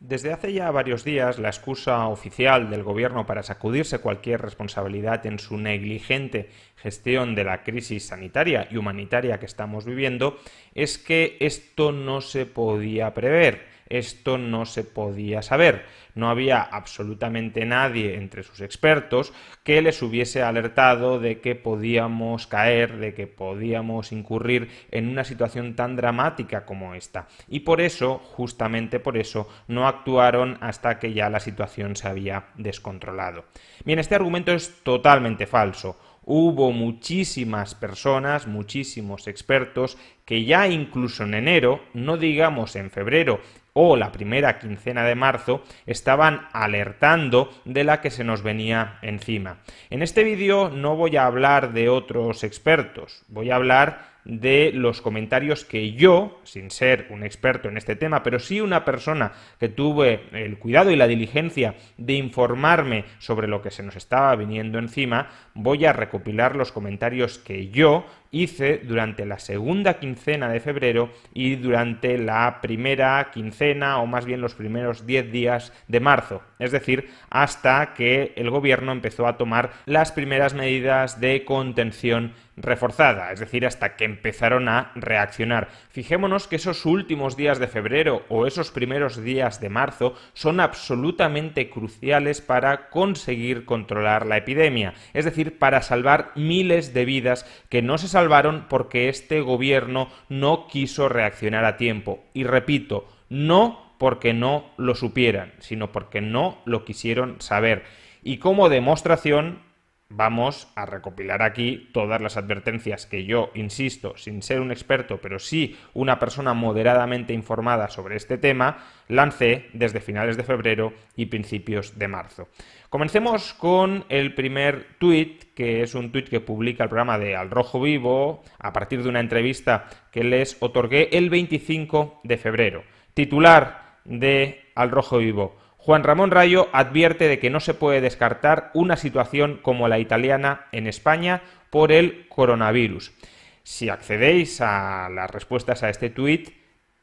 Desde hace ya varios días, la excusa oficial del gobierno para sacudirse cualquier responsabilidad en su negligente gestión de la crisis sanitaria y humanitaria que estamos viviendo es que esto no se podía prever. Esto no se podía saber. No había absolutamente nadie entre sus expertos que les hubiese alertado de que podíamos caer, de que podíamos incurrir en una situación tan dramática como esta. Y por eso, justamente por eso, no actuaron hasta que ya la situación se había descontrolado. Bien, este argumento es totalmente falso. Hubo muchísimas personas, muchísimos expertos que ya incluso en enero, no digamos en febrero o la primera quincena de marzo, estaban alertando de la que se nos venía encima. En este vídeo no voy a hablar de otros expertos, voy a hablar de los comentarios que yo, sin ser un experto en este tema, pero sí una persona que tuve el cuidado y la diligencia de informarme sobre lo que se nos estaba viniendo encima, voy a recopilar los comentarios que yo hice durante la segunda quincena de febrero y durante la primera quincena, o más bien los primeros 10 días de marzo, es decir, hasta que el gobierno empezó a tomar las primeras medidas de contención reforzada, es decir, hasta que empezaron a reaccionar. Fijémonos que esos últimos días de febrero o esos primeros días de marzo son absolutamente cruciales para conseguir controlar la epidemia, es decir, para salvar miles de vidas que no se salvaron porque este gobierno no quiso reaccionar a tiempo. Y repito, no porque no lo supieran, sino porque no lo quisieron saber. Y como demostración, vamos a recopilar aquí todas las advertencias que yo, insisto, sin ser un experto, pero sí una persona moderadamente informada sobre este tema, lancé desde finales de febrero y principios de marzo. Comencemos con el primer tuit, que es un tuit que publica el programa de Al Rojo Vivo a partir de una entrevista que les otorgué el 25 de febrero. Titular de Al Rojo Vivo: Juan Ramón Rayo advierte de que no se puede descartar una situación como la italiana en España por el coronavirus. Si accedéis a las respuestas a este tuit,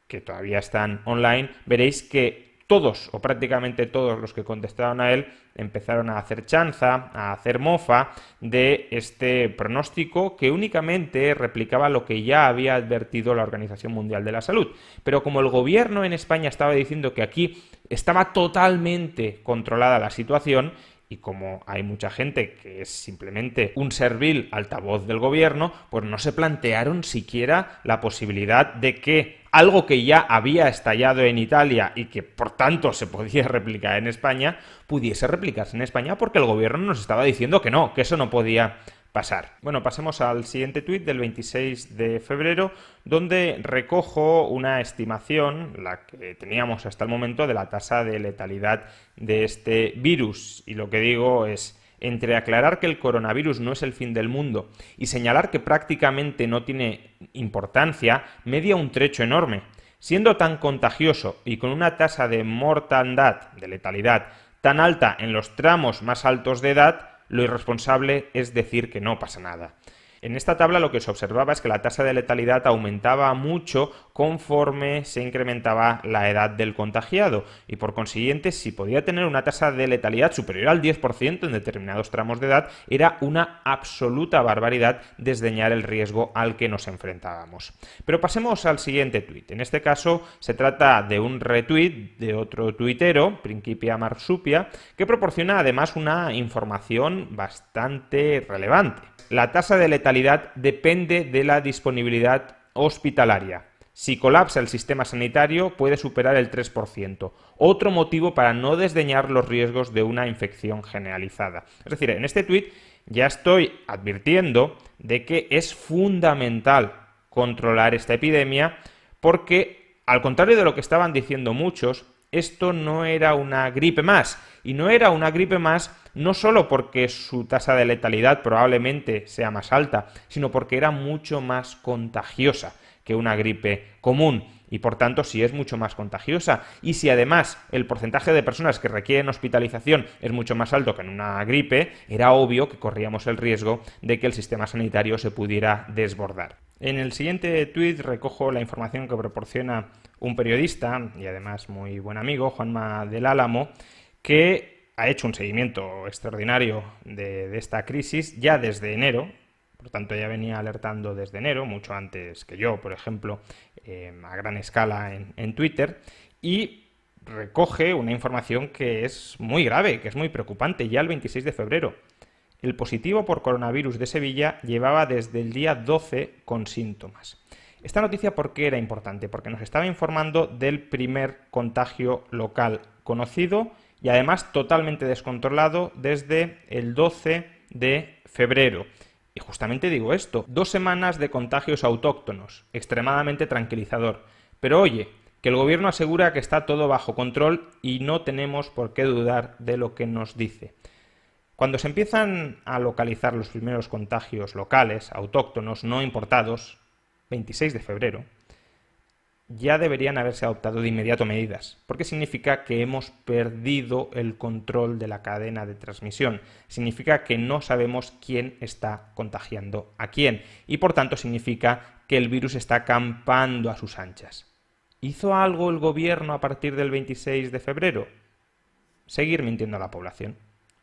que todavía están online, veréis que todos o prácticamente todos los que contestaron a él empezaron a hacer chanza, a hacer mofa de este pronóstico que únicamente replicaba lo que ya había advertido la Organización Mundial de la Salud. Pero como el gobierno en España estaba diciendo que aquí estaba totalmente controlada la situación, y como hay mucha gente que es simplemente un servil altavoz del gobierno, pues no se plantearon siquiera la posibilidad de que algo que ya había estallado en Italia y que por tanto se podía replicar en España, pudiese replicarse en España, porque el gobierno nos estaba diciendo que no, que eso no podía pasar. Bueno, pasemos al siguiente tuit del 26 de febrero, donde recojo una estimación, la que teníamos hasta el momento, de la tasa de letalidad de este virus. Y lo que digo es: entre aclarar que el coronavirus no es el fin del mundo y señalar que prácticamente no tiene importancia, media un trecho enorme. Siendo tan contagioso y con una tasa de mortandad, de letalidad, tan alta en los tramos más altos de edad, lo irresponsable es decir que no pasa nada. En esta tabla lo que se observaba es que la tasa de letalidad aumentaba mucho conforme se incrementaba la edad del contagiado, y por consiguiente, si podía tener una tasa de letalidad superior al 10% en determinados tramos de edad, era una absoluta barbaridad desdeñar el riesgo al que nos enfrentábamos. Pero pasemos al siguiente tuit. En este caso se trata de un retuit de otro tuitero, Principia Marsupia, que proporciona además una información bastante relevante. La tasa de letalidad depende de la disponibilidad hospitalaria. Si colapsa el sistema sanitario, puede superar el 3%. Otro motivo para no desdeñar los riesgos de una infección generalizada. Es decir, en este tuit ya estoy advirtiendo de que es fundamental controlar esta epidemia, porque, al contrario de lo que estaban diciendo muchos, esto no era una gripe más. Y no era una gripe más no solo porque su tasa de letalidad probablemente sea más alta, sino porque era mucho más contagiosa que una gripe común. Y por tanto, si es mucho más contagiosa y si además el porcentaje de personas que requieren hospitalización es mucho más alto que en una gripe, era obvio que corríamos el riesgo de que el sistema sanitario se pudiera desbordar. En el siguiente tuit recojo la información que proporciona un periodista y además muy buen amigo, Juanma del Álamo, que ha hecho un seguimiento extraordinario de esta crisis ya desde enero. Por tanto, ya venía alertando desde enero, mucho antes que yo, por ejemplo, a gran escala en Twitter, y recoge una información que es muy grave, que es muy preocupante, ya el 26 de febrero. El positivo por coronavirus de Sevilla llevaba desde el día 12 con síntomas. Esta noticia, ¿por qué era importante? Porque nos estaba informando del primer contagio local conocido y además totalmente descontrolado desde el 12 de febrero. Y justamente digo esto, 2 semanas de contagios autóctonos, extremadamente tranquilizador. Pero oye, que el gobierno asegura que está todo bajo control y no tenemos por qué dudar de lo que nos dice. Cuando se empiezan a localizar los primeros contagios locales, autóctonos, no importados, 26 de febrero, ya deberían haberse adoptado de inmediato medidas, porque significa que hemos perdido el control de la cadena de transmisión, significa que no sabemos quién está contagiando a quién y por tanto significa que el virus está acampando a sus anchas. ¿Hizo algo el gobierno a partir del 26 de febrero? Seguir mintiendo a la población.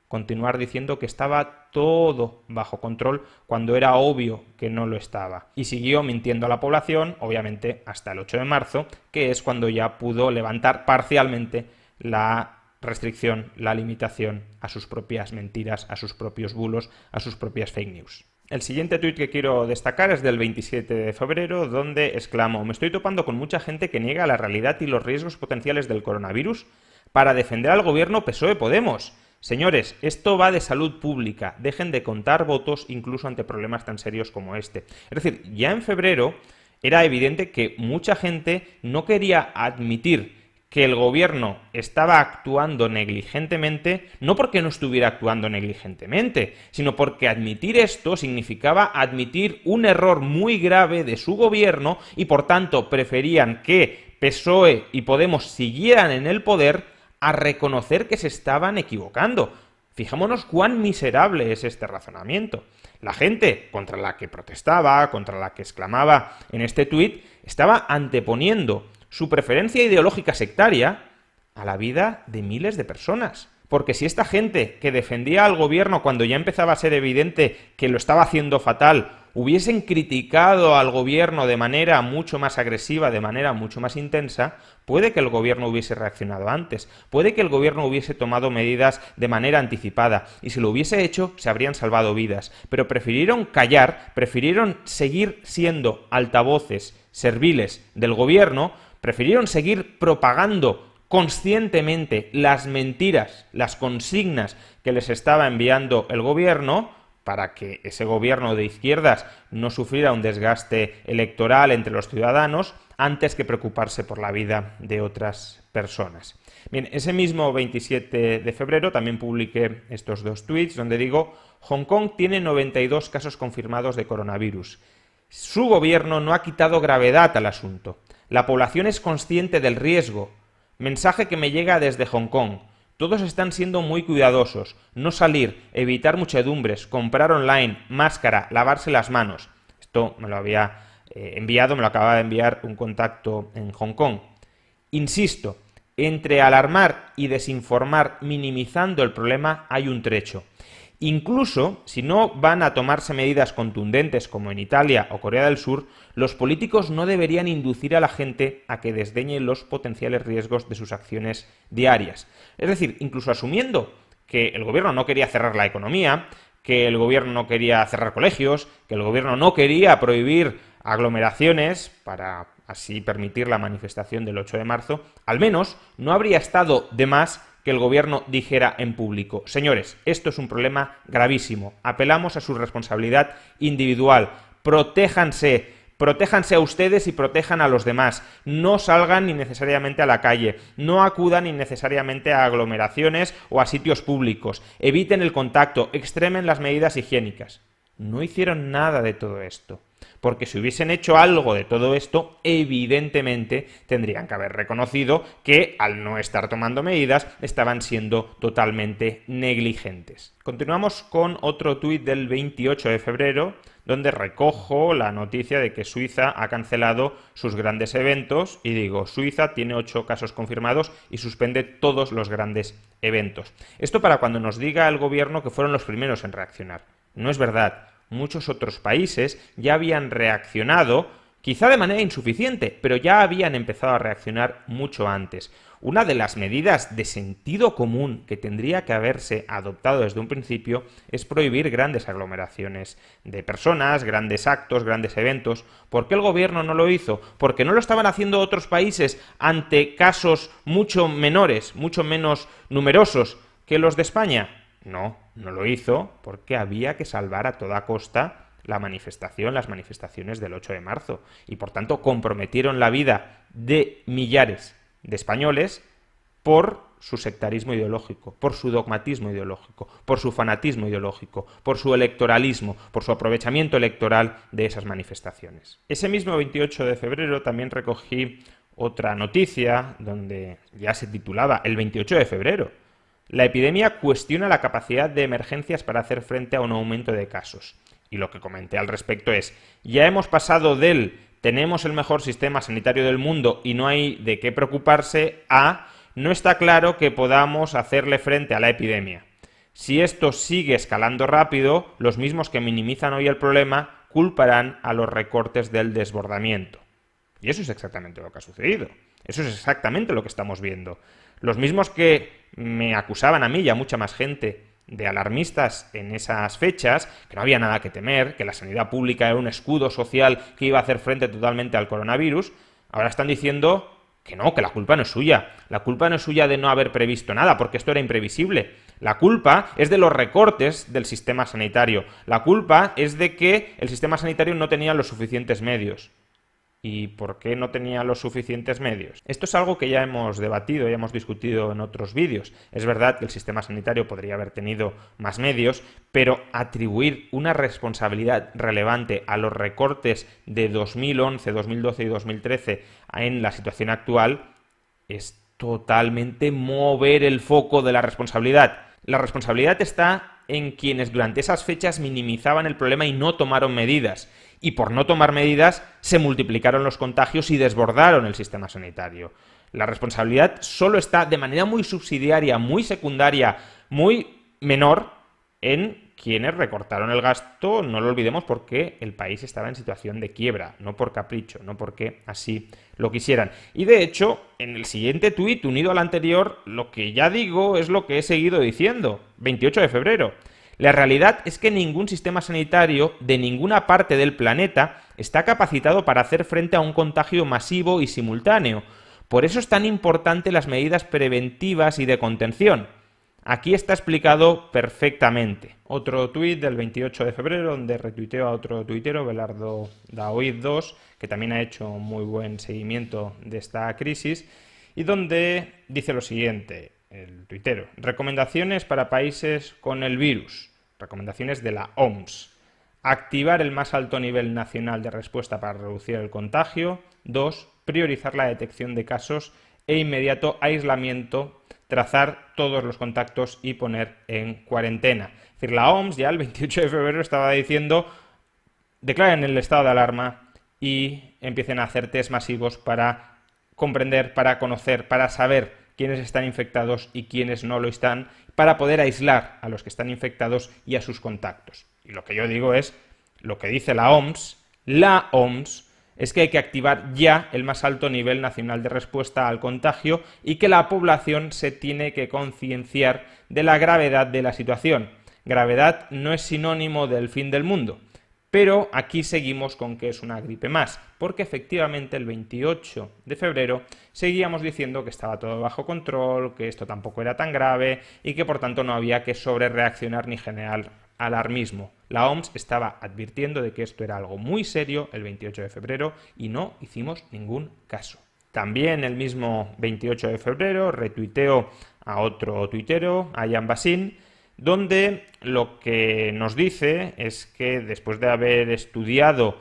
Continuar diciendo que estaba todo bajo control cuando era obvio que no lo estaba. Y siguió mintiendo a la población, obviamente, hasta el 8 de marzo, que es cuando ya pudo levantar parcialmente la restricción, la limitación a sus propias mentiras, a sus propios bulos, a sus propias fake news. El siguiente tuit que quiero destacar es del 27 de febrero, donde exclamo: me estoy topando con mucha gente que niega la realidad y los riesgos potenciales del coronavirus para defender al gobierno PSOE-Podemos. Señores, esto va de salud pública, dejen de contar votos incluso ante problemas tan serios como este. Es decir, ya en febrero era evidente que mucha gente no quería admitir que el gobierno estaba actuando negligentemente, no porque no estuviera actuando negligentemente, sino porque admitir esto significaba admitir un error muy grave de su gobierno y por tanto preferían que PSOE y Podemos siguieran en el poder a reconocer que se estaban equivocando. Fijémonos cuán miserable es este razonamiento. La gente contra la que protestaba, contra la que exclamaba en este tuit, estaba anteponiendo su preferencia ideológica sectaria a la vida de miles de personas. Porque si esta gente que defendía al gobierno cuando ya empezaba a ser evidente que lo estaba haciendo fatal, hubiesen criticado al gobierno de manera mucho más agresiva, de manera mucho más intensa, puede que el gobierno hubiese reaccionado antes, puede que el gobierno hubiese tomado medidas de manera anticipada, y si lo hubiese hecho, se habrían salvado vidas. Pero prefirieron callar, prefirieron seguir siendo altavoces serviles del gobierno, prefirieron seguir propagando conscientemente las mentiras, las consignas que les estaba enviando el gobierno, para que ese gobierno de izquierdas no sufriera un desgaste electoral entre los ciudadanos, antes que preocuparse por la vida de otras personas. Bien, ese mismo 27 de febrero también publiqué estos 2 tweets donde digo: Hong Kong tiene 92 casos confirmados de coronavirus. Su gobierno no ha quitado gravedad al asunto. La población es consciente del riesgo. Mensaje que me llega desde Hong Kong. Todos están siendo muy cuidadosos. No salir, evitar muchedumbres, comprar online, máscara, lavarse las manos. Esto me lo había enviado, me lo acababa de enviar un contacto en Hong Kong. Insisto, entre alarmar y desinformar minimizando el problema hay un trecho. Incluso, si no van a tomarse medidas contundentes como en Italia o Corea del Sur, los políticos no deberían inducir a la gente a que desdeñe los potenciales riesgos de sus acciones diarias. Es decir, incluso asumiendo que el gobierno no quería cerrar la economía, que el gobierno no quería cerrar colegios, que el gobierno no quería prohibir aglomeraciones para así permitir la manifestación del 8 de marzo, al menos no habría estado de más que el gobierno dijera en público: señores, esto es un problema gravísimo, apelamos a su responsabilidad individual, protéjanse a ustedes y protejan a los demás, no salgan innecesariamente a la calle, no acudan innecesariamente a aglomeraciones o a sitios públicos, eviten el contacto, extremen las medidas higiénicas. No hicieron nada de todo esto. porque si hubiesen hecho algo de todo esto, evidentemente tendrían que haber reconocido que al no estar tomando medidas estaban siendo totalmente negligentes. Continuamos con otro tuit del 28 de febrero, donde recojo la noticia de que Suiza ha cancelado sus grandes eventos y digo, Suiza tiene 8 casos confirmados y suspende todos los grandes eventos. Esto para cuando nos diga el gobierno que fueron los primeros en reaccionar. No es verdad. Muchos otros países ya habían reaccionado, quizá de manera insuficiente, pero ya habían empezado a reaccionar mucho antes. Una de las medidas de sentido común que tendría que haberse adoptado desde un principio es prohibir grandes aglomeraciones de personas, grandes actos, grandes eventos. ¿Por qué el gobierno no lo hizo? ¿Porque no lo estaban haciendo otros países ante casos mucho menores, mucho menos numerosos que los de España? No, no lo hizo porque había que salvar a toda costa las manifestaciones del 8 de marzo y por tanto comprometieron la vida de millares de españoles por su sectarismo ideológico, por su dogmatismo ideológico, por su fanatismo ideológico, por su electoralismo, por su aprovechamiento electoral de esas manifestaciones. Ese mismo 28 de febrero también recogí otra noticia donde ya se titulaba el 28 de febrero. La epidemia cuestiona la capacidad de emergencias para hacer frente a un aumento de casos. Y lo que comenté al respecto es, ya hemos pasado del tenemos el mejor sistema sanitario del mundo y no hay de qué preocuparse a no está claro que podamos hacerle frente a la epidemia. Si esto sigue escalando rápido, los mismos que minimizan hoy el problema culparán a los recortes del desbordamiento. Y eso es exactamente lo que ha sucedido. Eso es exactamente lo que estamos viendo. Los mismos que me acusaban a mí y a mucha más gente de alarmistas en esas fechas, que no había nada que temer, que la sanidad pública era un escudo social que iba a hacer frente totalmente al coronavirus, ahora están diciendo que no, que la culpa no es suya. La culpa no es suya de no haber previsto nada, porque esto era imprevisible. La culpa es de los recortes del sistema sanitario. La culpa es de que el sistema sanitario no tenía los suficientes medios. ¿Y por qué no tenía los suficientes medios? Esto es algo que ya hemos debatido, ya hemos discutido en otros vídeos. Es verdad que el sistema sanitario podría haber tenido más medios, pero atribuir una responsabilidad relevante a los recortes de 2011, 2012 y 2013 en la situación actual es totalmente mover el foco de la responsabilidad. La responsabilidad está en quienes durante esas fechas minimizaban el problema y no tomaron medidas. Y por no tomar medidas se multiplicaron los contagios y desbordaron el sistema sanitario. La responsabilidad solo está de manera muy subsidiaria, muy secundaria, muy menor en quienes recortaron el gasto, no lo olvidemos, porque el país estaba en situación de quiebra, no por capricho, no porque así lo quisieran. Y de hecho, en el siguiente tuit, unido al anterior, lo que ya digo es lo que he seguido diciendo, 28 de febrero. La realidad es que ningún sistema sanitario de ninguna parte del planeta está capacitado para hacer frente a un contagio masivo y simultáneo. Por eso es tan importante las medidas preventivas y de contención. Aquí está explicado perfectamente. Otro tuit del 28 de febrero donde retuiteo a otro tuitero, Belardo Daoiz 2, que también ha hecho muy buen seguimiento de esta crisis y donde dice lo siguiente, el tuitero: recomendaciones para países con el virus. Recomendaciones de la OMS. Activar el más alto nivel nacional de respuesta para reducir el contagio. 2. Priorizar la detección de casos e inmediato aislamiento, trazar todos los contactos y poner en cuarentena. Es decir, la OMS ya el 28 de febrero estaba diciendo declaren el estado de alarma y empiecen a hacer test masivos para comprender, para conocer, para saber quiénes están infectados y quiénes no lo están, para poder aislar a los que están infectados y a sus contactos. Y lo que yo digo es, lo que dice la OMS es que hay que activar ya el más alto nivel nacional de respuesta al contagio y que la población se tiene que concienciar de la gravedad de la situación. Gravedad no es sinónimo del fin del mundo. Pero aquí seguimos con que es una gripe más, porque efectivamente el 28 de febrero seguíamos diciendo que estaba todo bajo control, que esto tampoco era tan grave y que por tanto no había que sobrereaccionar ni generar alarmismo. La OMS estaba advirtiendo de que esto era algo muy serio el 28 de febrero y no hicimos ningún caso. También el mismo 28 de febrero retuiteo a otro tuitero, a Jan Bassin, donde lo que nos dice es que después de haber estudiado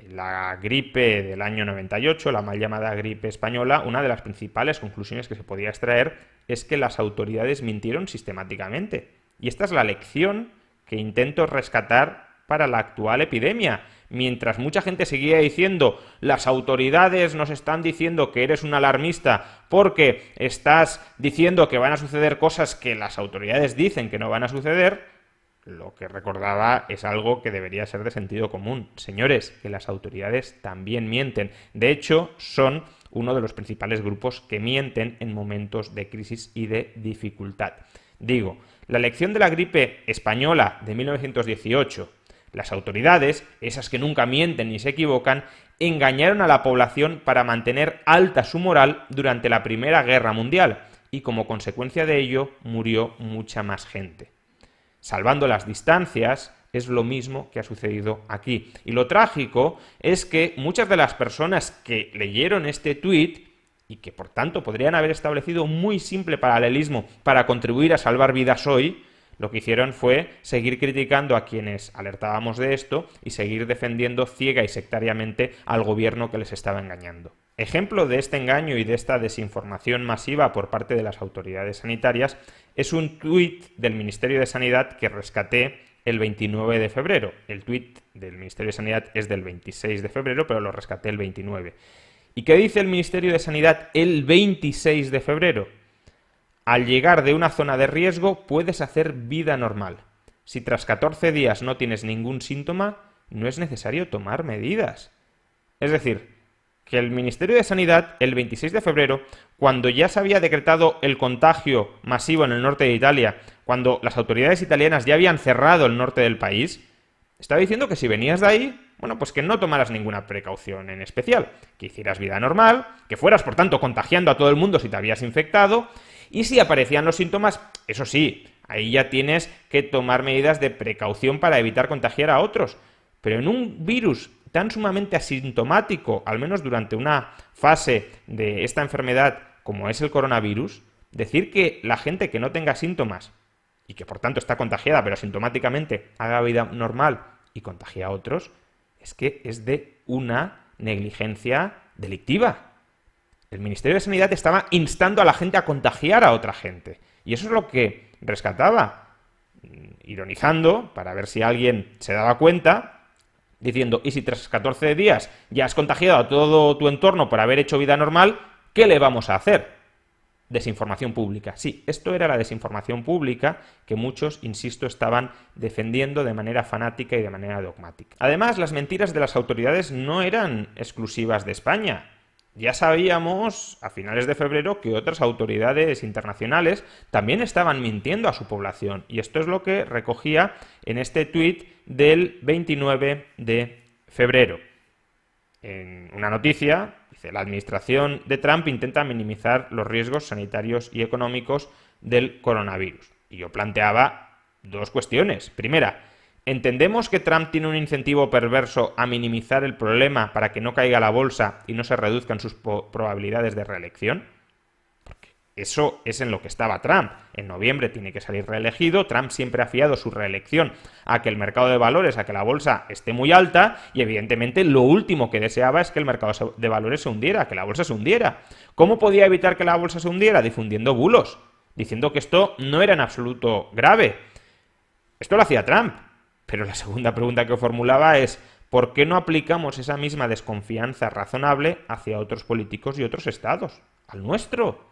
la gripe del año 98, la mal llamada gripe española, una de las principales conclusiones que se podía extraer es que las autoridades mintieron sistemáticamente. Y esta es la lección que intento rescatar para la actual epidemia. Mientras mucha gente seguía diciendo las autoridades nos están diciendo que eres un alarmista porque estás diciendo que van a suceder cosas que las autoridades dicen que no van a suceder, lo que recordaba es algo que debería ser de sentido común. Señores, que las autoridades también mienten. De hecho, son uno de los principales grupos que mienten en momentos de crisis y de dificultad. Digo, la lección de la gripe española de 1918, las autoridades, esas que nunca mienten ni se equivocan, engañaron a la población para mantener alta su moral durante la Primera Guerra Mundial y como consecuencia de ello murió mucha más gente. Salvando las distancias, es lo mismo que ha sucedido aquí. Y lo trágico es que muchas de las personas que leyeron este tuit y que por tanto podrían haber establecido un muy simple paralelismo para contribuir a salvar vidas hoy, lo que hicieron fue seguir criticando a quienes alertábamos de esto y seguir defendiendo ciega y sectariamente al gobierno que les estaba engañando. Ejemplo de este engaño y de esta desinformación masiva por parte de las autoridades sanitarias es un tuit del Ministerio de Sanidad que rescaté el 29 de febrero. El tuit del Ministerio de Sanidad es del 26 de febrero, pero lo rescaté el 29. ¿Y qué dice el Ministerio de Sanidad el 26 de febrero? Al llegar de una zona de riesgo puedes hacer vida normal. Si tras 14 días no tienes ningún síntoma, no es necesario tomar medidas. Es decir, que el Ministerio de Sanidad, el 26 de febrero, cuando ya se había decretado el contagio masivo en el norte de Italia, cuando las autoridades italianas ya habían cerrado el norte del país, estaba diciendo que si venías de ahí, bueno, pues que no tomaras ninguna precaución en especial, que hicieras vida normal, que fueras, por tanto, contagiando a todo el mundo si te habías infectado, y si aparecían los síntomas, eso sí, ahí ya tienes que tomar medidas de precaución para evitar contagiar a otros. Pero en un virus tan sumamente asintomático, al menos durante una fase de esta enfermedad como es el coronavirus, decir que la gente que no tenga síntomas y que por tanto está contagiada pero asintomáticamente haga vida normal y contagie a otros, es que es de una negligencia delictiva. El Ministerio de Sanidad estaba instando a la gente a contagiar a otra gente. Y eso es lo que rescataba, ironizando, para ver si alguien se daba cuenta, diciendo, y si tras 14 días ya has contagiado a todo tu entorno por haber hecho vida normal, ¿qué le vamos a hacer? Desinformación pública. Sí, esto era la desinformación pública que muchos, insisto, estaban defendiendo de manera fanática y de manera dogmática. Además, las mentiras de las autoridades no eran exclusivas de España. Ya sabíamos a finales de febrero que otras autoridades internacionales también estaban mintiendo a su población. Y esto es lo que recogía en este tuit del 29 de febrero. En una noticia, dice, la administración de Trump intenta minimizar los riesgos sanitarios y económicos del coronavirus. Y yo planteaba dos cuestiones. Primera, ¿entendemos que Trump tiene un incentivo perverso a minimizar el problema para que no caiga la bolsa y no se reduzcan sus probabilidades de reelección? Porque eso es en lo que estaba Trump. En noviembre tiene que salir reelegido. Trump siempre ha fiado su reelección a que el mercado de valores, a que la bolsa esté muy alta y evidentemente lo último que deseaba es que el mercado de valores se hundiera, que la bolsa se hundiera. ¿Cómo podía evitar que la bolsa se hundiera? Difundiendo bulos, diciendo que esto no era en absoluto grave. Esto lo hacía Trump. Pero la segunda pregunta que formulaba es ¿por qué no aplicamos esa misma desconfianza razonable hacia otros políticos y otros estados? Al nuestro.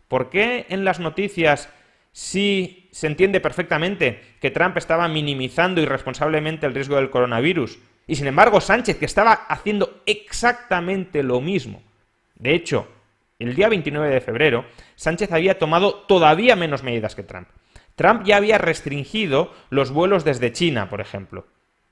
¿Por qué en las noticias sí se entiende perfectamente que Trump estaba minimizando irresponsablemente el riesgo del coronavirus? Y sin embargo Sánchez, que estaba haciendo exactamente lo mismo. De hecho, el día 29 de febrero, Sánchez había tomado todavía menos medidas que Trump. Trump ya había restringido los vuelos desde China, por ejemplo,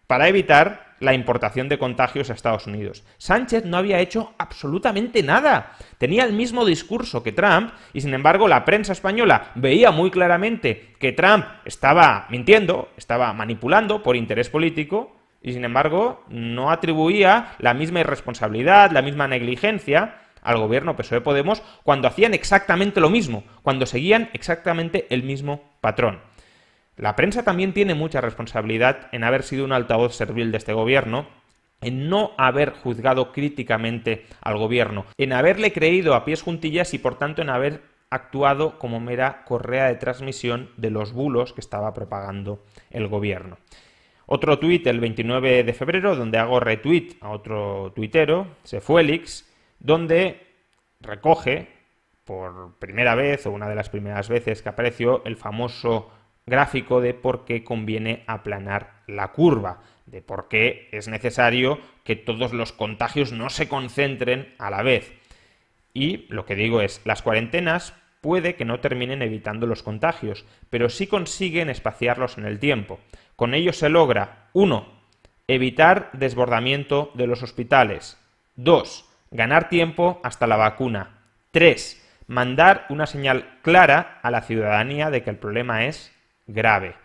para evitar la importación de contagios a Estados Unidos. Sánchez no había hecho absolutamente nada. Tenía el mismo discurso que Trump y, sin embargo, la prensa española veía muy claramente que Trump estaba mintiendo, estaba manipulando por interés político y, sin embargo, no atribuía la misma irresponsabilidad, la misma negligencia al gobierno PSOE-Podemos cuando hacían exactamente lo mismo, cuando seguían exactamente el mismo patrón. La prensa también tiene mucha responsabilidad en haber sido un altavoz servil de este gobierno en no haber juzgado críticamente al gobierno, en haberle creído a pies juntillas y por tanto en haber actuado como mera correa de transmisión de los bulos que estaba propagando el gobierno. Otro tuit el 29 de febrero donde hago retweet a otro tuitero, Sefuelix, donde recoge por primera vez o una de las primeras veces que apareció el famoso gráfico de por qué conviene aplanar la curva, de por qué es necesario que todos los contagios no se concentren a la vez. Y lo que digo es, las cuarentenas puede que no terminen evitando los contagios, pero sí consiguen espaciarlos en el tiempo. Con ello se logra, 1. Evitar desbordamiento de los hospitales. 2. Ganar tiempo hasta la vacuna. 3. Mandar una señal clara a la ciudadanía de que el problema es grave.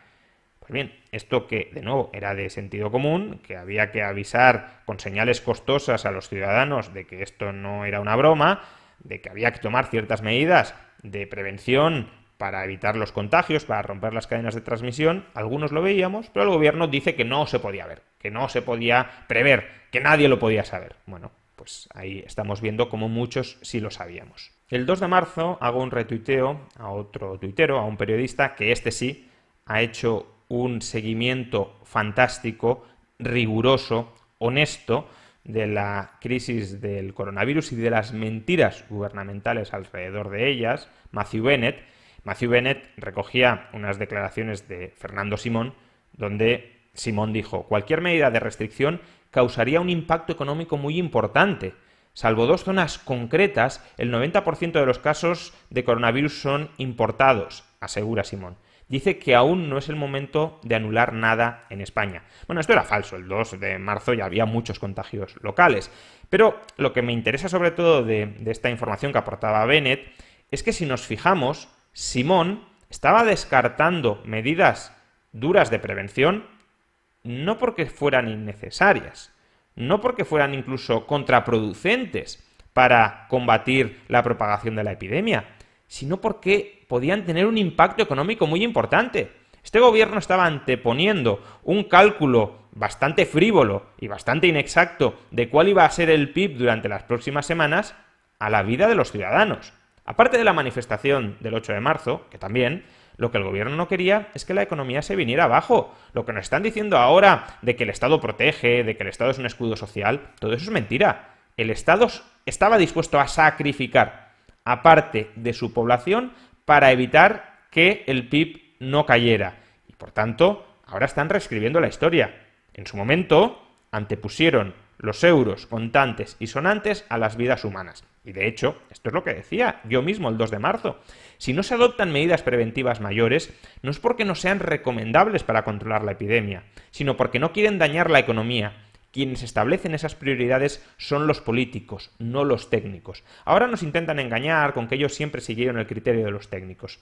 Pues bien, esto que, de nuevo, era de sentido común, que había que avisar con señales costosas a los ciudadanos de que esto no era una broma, de que había que tomar ciertas medidas de prevención para evitar los contagios, para romper las cadenas de transmisión, algunos lo veíamos, pero el gobierno dice que no se podía ver, que no se podía prever, que nadie lo podía saber. Bueno, pues ahí estamos viendo cómo muchos sí lo sabíamos. El 2 de marzo hago un retuiteo a otro tuitero, a un periodista, que este sí ha hecho un seguimiento fantástico, riguroso, honesto, de la crisis del coronavirus y de las mentiras gubernamentales alrededor de ellas, Matthew Bennett. Matthew Bennett recogía unas declaraciones de Fernando Simón, donde Simón dijo: cualquier medida de restricción causaría un impacto económico muy importante. Salvo 2 zonas concretas, el 90% de los casos de coronavirus son importados, asegura Simón. Dice que aún no es el momento de anular nada en España. Bueno, esto era falso, el 2 de marzo ya había muchos contagios locales. Pero lo que me interesa sobre todo de esta información que aportaba Bennett es que si nos fijamos, Simón estaba descartando medidas duras de prevención no porque fueran innecesarias, no porque fueran incluso contraproducentes para combatir la propagación de la epidemia, sino porque podían tener un impacto económico muy importante. Este gobierno estaba anteponiendo un cálculo bastante frívolo y bastante inexacto de cuál iba a ser el PIB durante las próximas semanas a la vida de los ciudadanos. Aparte de la manifestación del 8 de marzo, que también, lo que el gobierno no quería es que la economía se viniera abajo. Lo que nos están diciendo ahora de que el Estado protege, de que el Estado es un escudo social, todo eso es mentira. El Estado estaba dispuesto a sacrificar a parte de su población para evitar que el PIB no cayera. Y por tanto, ahora están reescribiendo la historia. En su momento, antepusieron los euros contantes y sonantes a las vidas humanas. Y de hecho, esto es lo que decía yo mismo el 2 de marzo. Si no se adoptan medidas preventivas mayores, no es porque no sean recomendables para controlar la epidemia, sino porque no quieren dañar la economía. Quienes establecen esas prioridades son los políticos, no los técnicos. Ahora nos intentan engañar con que ellos siempre siguieron el criterio de los técnicos.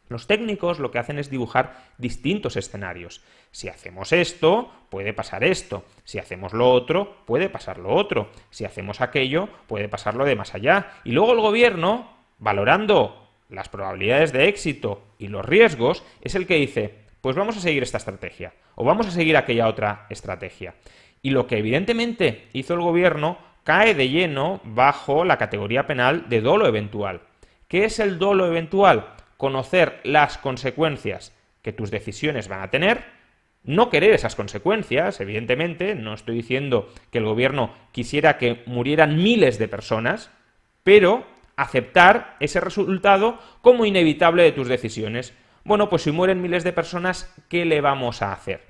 Los técnicos lo que hacen es dibujar distintos escenarios. Si hacemos esto, puede pasar esto. Si hacemos lo otro, puede pasar lo otro. Si hacemos aquello, puede pasar lo de más allá. Y luego el gobierno, valorando las probabilidades de éxito y los riesgos, es el que dice: pues vamos a seguir esta estrategia o vamos a seguir aquella otra estrategia. Y lo que evidentemente hizo el gobierno cae de lleno bajo la categoría penal de dolo eventual. ¿Qué es el dolo eventual? Conocer las consecuencias que tus decisiones van a tener, no querer esas consecuencias, evidentemente, no estoy diciendo que el gobierno quisiera que murieran miles de personas, pero aceptar ese resultado como inevitable de tus decisiones. Bueno, pues si mueren miles de personas, ¿qué le vamos a hacer?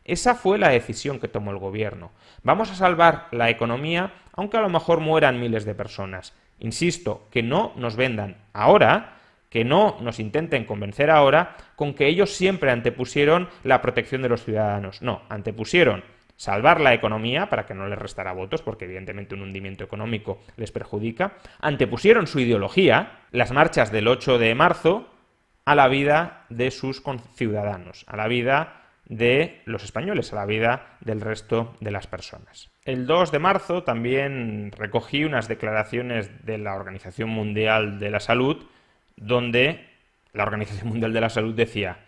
Esa fue la decisión que tomó el gobierno. Vamos a salvar la economía, aunque a lo mejor mueran miles de personas. Insisto, que no nos vendan ahora, que no nos intenten convencer ahora con que ellos siempre antepusieron la protección de los ciudadanos. No, antepusieron salvar la economía para que no les restara votos, porque evidentemente un hundimiento económico les perjudica. Antepusieron su ideología, las marchas del 8 de marzo, a la vida de sus conciudadanos, a la vida de los españoles, a la vida del resto de las personas. El 2 de marzo también recogí unas declaraciones de la Organización Mundial de la Salud, donde la Organización Mundial de la Salud decía: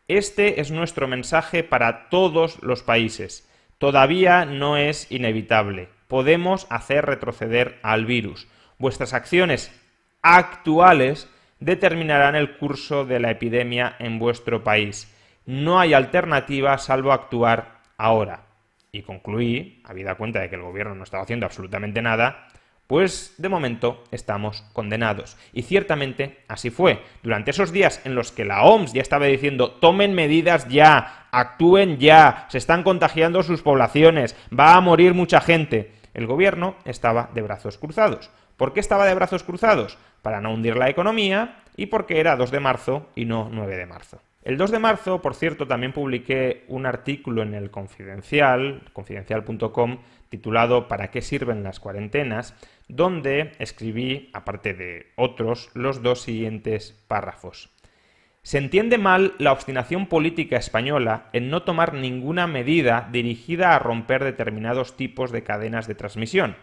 este es nuestro mensaje para todos los países. Todavía no es inevitable. Podemos hacer retroceder al virus. Vuestras acciones actuales determinarán el curso de la epidemia en vuestro país. No hay alternativa salvo actuar ahora. Y concluí, habida cuenta de que el gobierno no estaba haciendo absolutamente nada, pues de momento estamos condenados. Y ciertamente así fue. Durante esos días en los que la OMS ya estaba diciendo tomen medidas ya, actúen ya, se están contagiando sus poblaciones, va a morir mucha gente, el gobierno estaba de brazos cruzados. ¿Por qué estaba de brazos cruzados? Para no hundir la economía y porque era 2 de marzo y no 9 de marzo. El 2 de marzo, por cierto, también publiqué un artículo en el Confidencial, confidencial.com, titulado ¿Para qué sirven las cuarentenas?, donde escribí, aparte de otros, los 2 siguientes párrafos. Se entiende mal la obstinación política española en no tomar ninguna medida dirigida a romper determinados tipos de cadenas de transmisión,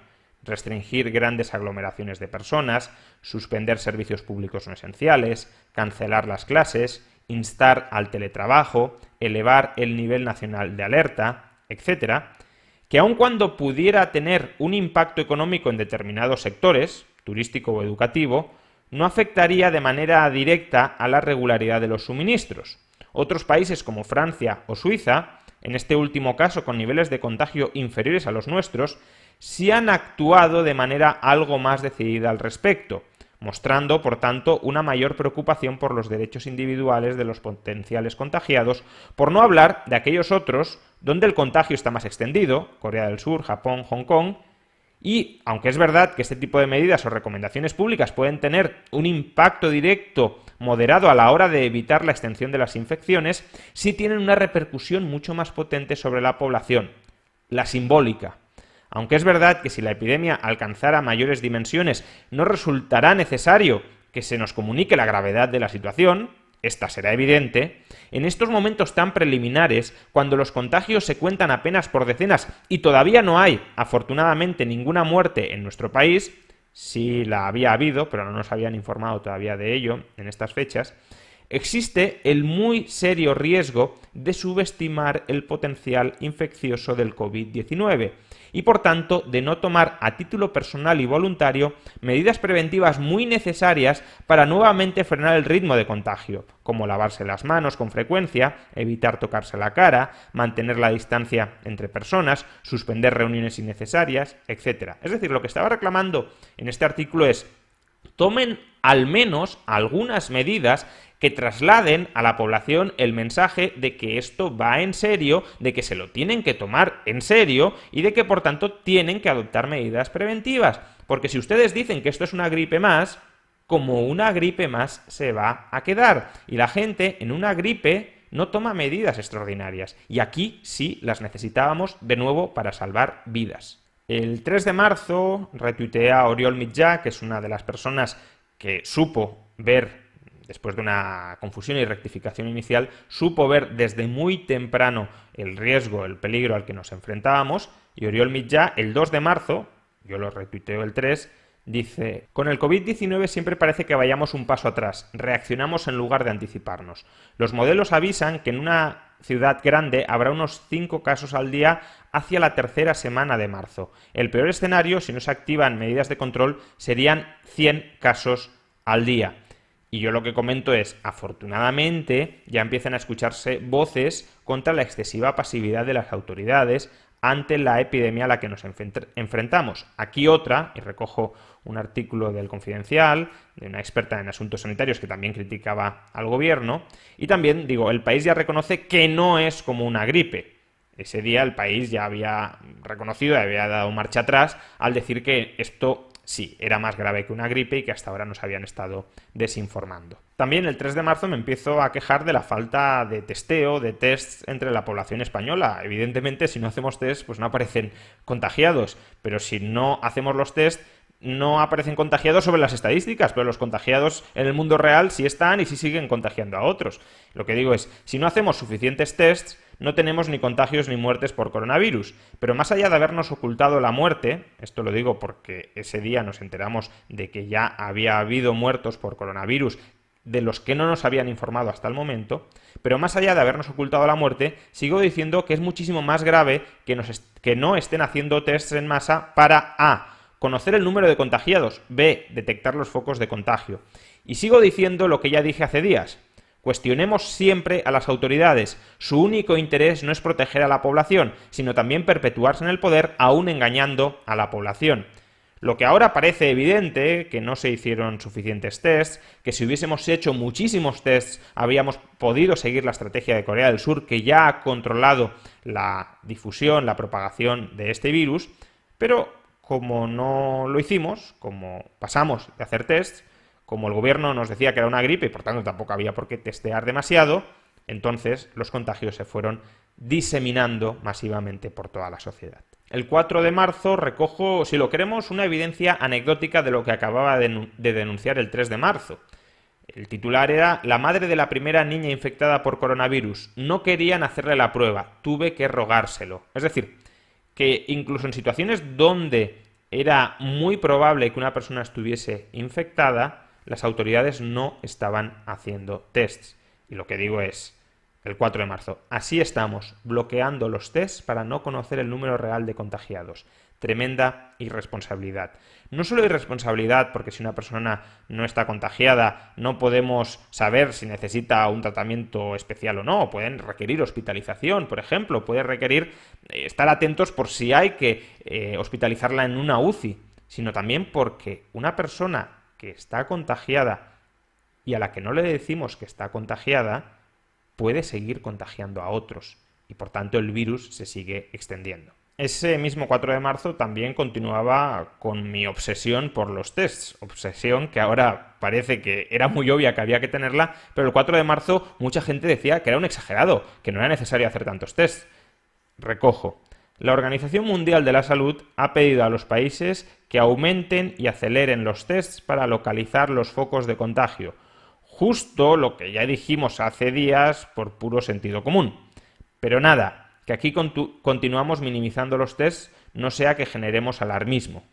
restringir grandes aglomeraciones de personas, suspender servicios públicos no esenciales, cancelar las clases, instar al teletrabajo, elevar el nivel nacional de alerta, etc., que aun cuando pudiera tener un impacto económico en determinados sectores, turístico o educativo, no afectaría de manera directa a la regularidad de los suministros. Otros países como Francia o Suiza, en este último caso con niveles de contagio inferiores a los nuestros, sí han actuado de manera algo más decidida al respecto, mostrando, por tanto, una mayor preocupación por los derechos individuales de los potenciales contagiados, por no hablar de aquellos otros donde el contagio está más extendido, Corea del Sur, Japón, Hong Kong, y aunque es verdad que este tipo de medidas o recomendaciones públicas pueden tener un impacto directo moderado a la hora de evitar la extensión de las infecciones, sí tienen una repercusión mucho más potente sobre la población, la simbólica. Aunque es verdad que si la epidemia alcanzara mayores dimensiones no resultará necesario que se nos comunique la gravedad de la situación, esta será evidente, en estos momentos tan preliminares, cuando los contagios se cuentan apenas por decenas y todavía no hay, afortunadamente, ninguna muerte en nuestro país, sí la había habido, pero no nos habían informado todavía de ello en estas fechas, existe el muy serio riesgo de subestimar el potencial infeccioso del COVID-19 y, por tanto, de no tomar a título personal y voluntario medidas preventivas muy necesarias para nuevamente frenar el ritmo de contagio, como lavarse las manos con frecuencia, evitar tocarse la cara, mantener la distancia entre personas, suspender reuniones innecesarias, etc. Es decir, lo que estaba reclamando en este artículo es: tomen al menos algunas medidas que trasladen a la población el mensaje de que esto va en serio, de que se lo tienen que tomar en serio y de que por tanto tienen que adoptar medidas preventivas. Porque si ustedes dicen que esto es una gripe más, como una gripe más se va a quedar. Y la gente en una gripe no toma medidas extraordinarias. Y aquí sí las necesitábamos de nuevo para salvar vidas. El 3 de marzo retuiteé a Oriol Mitjà, que es una de las personas que supo ver, después de una confusión y rectificación inicial, supo ver desde muy temprano el riesgo, el peligro al que nos enfrentábamos, y Oriol Mitjà, el 2 de marzo, yo lo retuiteo el 3, dice: con el COVID-19 siempre parece que vayamos un paso atrás, reaccionamos en lugar de anticiparnos. Los modelos avisan que en una ciudad grande habrá unos 5 casos al día hacia la tercera semana de marzo. El peor escenario, si no se activan medidas de control, serían 100 casos al día. Y yo lo que comento es, afortunadamente, ya empiezan a escucharse voces contra la excesiva pasividad de las autoridades ante la epidemia a la que nos enfrentamos. Aquí otra, y recojo un artículo del Confidencial, de una experta en asuntos sanitarios que también criticaba al gobierno, y también, digo, el país ya reconoce que no es como una gripe. Ese día el país ya había reconocido y había dado marcha atrás al decir que esto sí, era más grave que una gripe y que hasta ahora nos habían estado desinformando. También el 3 de marzo me empiezo a quejar de la falta de testeo, de tests entre la población española. Evidentemente, si no hacemos test, pues no aparecen contagiados, pero si no hacemos los test, no aparecen contagiados sobre las estadísticas, pero los contagiados en el mundo real sí están y sí siguen contagiando a otros. Lo que digo es, si no hacemos suficientes tests, no tenemos ni contagios ni muertes por coronavirus. Pero más allá de habernos ocultado la muerte, esto lo digo porque ese día nos enteramos de que ya había habido muertos por coronavirus de los que no nos habían informado hasta el momento, pero más allá de habernos ocultado la muerte, sigo diciendo que es muchísimo más grave que no estén haciendo tests en masa para A, conocer el número de contagiados, B, detectar los focos de contagio. Y sigo diciendo lo que ya dije hace días. Cuestionemos siempre a las autoridades. Su único interés no es proteger a la población, sino también perpetuarse en el poder, aún engañando a la población. Lo que ahora parece evidente, que no se hicieron suficientes tests, que si hubiésemos hecho muchísimos tests habríamos podido seguir la estrategia de Corea del Sur, que ya ha controlado la difusión, la propagación de este virus, pero como no lo hicimos, como pasamos de hacer tests, como el gobierno nos decía que era una gripe y por tanto tampoco había por qué testear demasiado, entonces los contagios se fueron diseminando masivamente por toda la sociedad. El 4 de marzo recojo, si lo queremos, una evidencia anecdótica de lo que acababa de denunciar el 3 de marzo. El titular era: la madre de la primera niña infectada por coronavirus. No querían hacerle la prueba, tuve que rogárselo. Es decir, que incluso en situaciones donde era muy probable que una persona estuviese infectada, las autoridades no estaban haciendo tests. Y lo que digo es, el 4 de marzo, así estamos, bloqueando los tests para no conocer el número real de contagiados. Tremenda irresponsabilidad. No solo irresponsabilidad porque si una persona no está contagiada no podemos saber si necesita un tratamiento especial o no, pueden requerir hospitalización, por ejemplo, puede requerir estar atentos por si hay que hospitalizarla en una UCI, sino también porque una persona que está contagiada y a la que no le decimos que está contagiada puede seguir contagiando a otros y por tanto el virus se sigue extendiendo. Ese mismo 4 de marzo también continuaba con mi obsesión por los tests, obsesión que ahora parece que era muy obvia que había que tenerla, pero el 4 de marzo mucha gente decía que era un exagerado, que no era necesario hacer tantos tests. Recojo. La Organización Mundial de la Salud ha pedido a los países que aumenten y aceleren los tests para localizar los focos de contagio. Justo lo que ya dijimos hace días por puro sentido común. Pero nada, que aquí continuamos minimizando los tests, no sea que generemos alarmismo.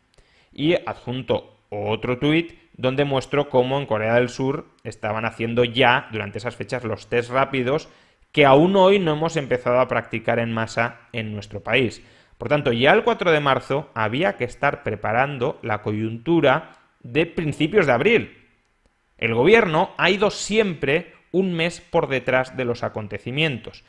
Y adjunto otro tuit donde muestro cómo en Corea del Sur estaban haciendo ya durante esas fechas los tests rápidos que aún hoy no hemos empezado a practicar en masa en nuestro país. Por tanto, ya el 4 de marzo había que estar preparando la coyuntura de principios de abril. El gobierno ha ido siempre un mes por detrás de los acontecimientos.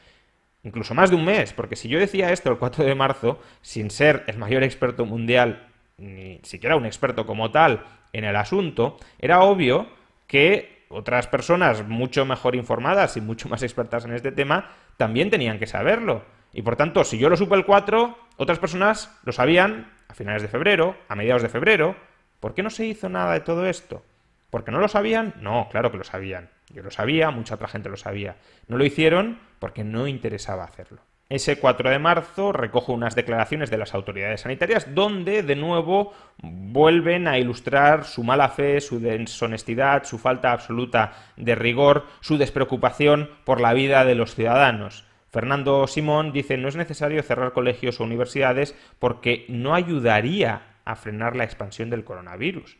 Incluso más de un mes, porque si yo decía esto el 4 de marzo, sin ser el mayor experto mundial, ni siquiera un experto como tal en el asunto, era obvio que otras personas mucho mejor informadas y mucho más expertas en este tema también tenían que saberlo. Y por tanto, si yo lo supe el 4, otras personas lo sabían a finales de febrero, a mediados de febrero. ¿Por qué no se hizo nada de todo esto? ¿Porque no lo sabían? No, claro que lo sabían. Yo lo sabía, mucha otra gente lo sabía. No lo hicieron porque no interesaba hacerlo. Ese 4 de marzo recojo unas declaraciones de las autoridades sanitarias donde, de nuevo, vuelven a ilustrar su mala fe, su deshonestidad, su falta absoluta de rigor, su despreocupación por la vida de los ciudadanos. Fernando Simón dice: no es necesario cerrar colegios o universidades porque no ayudaría a frenar la expansión del coronavirus.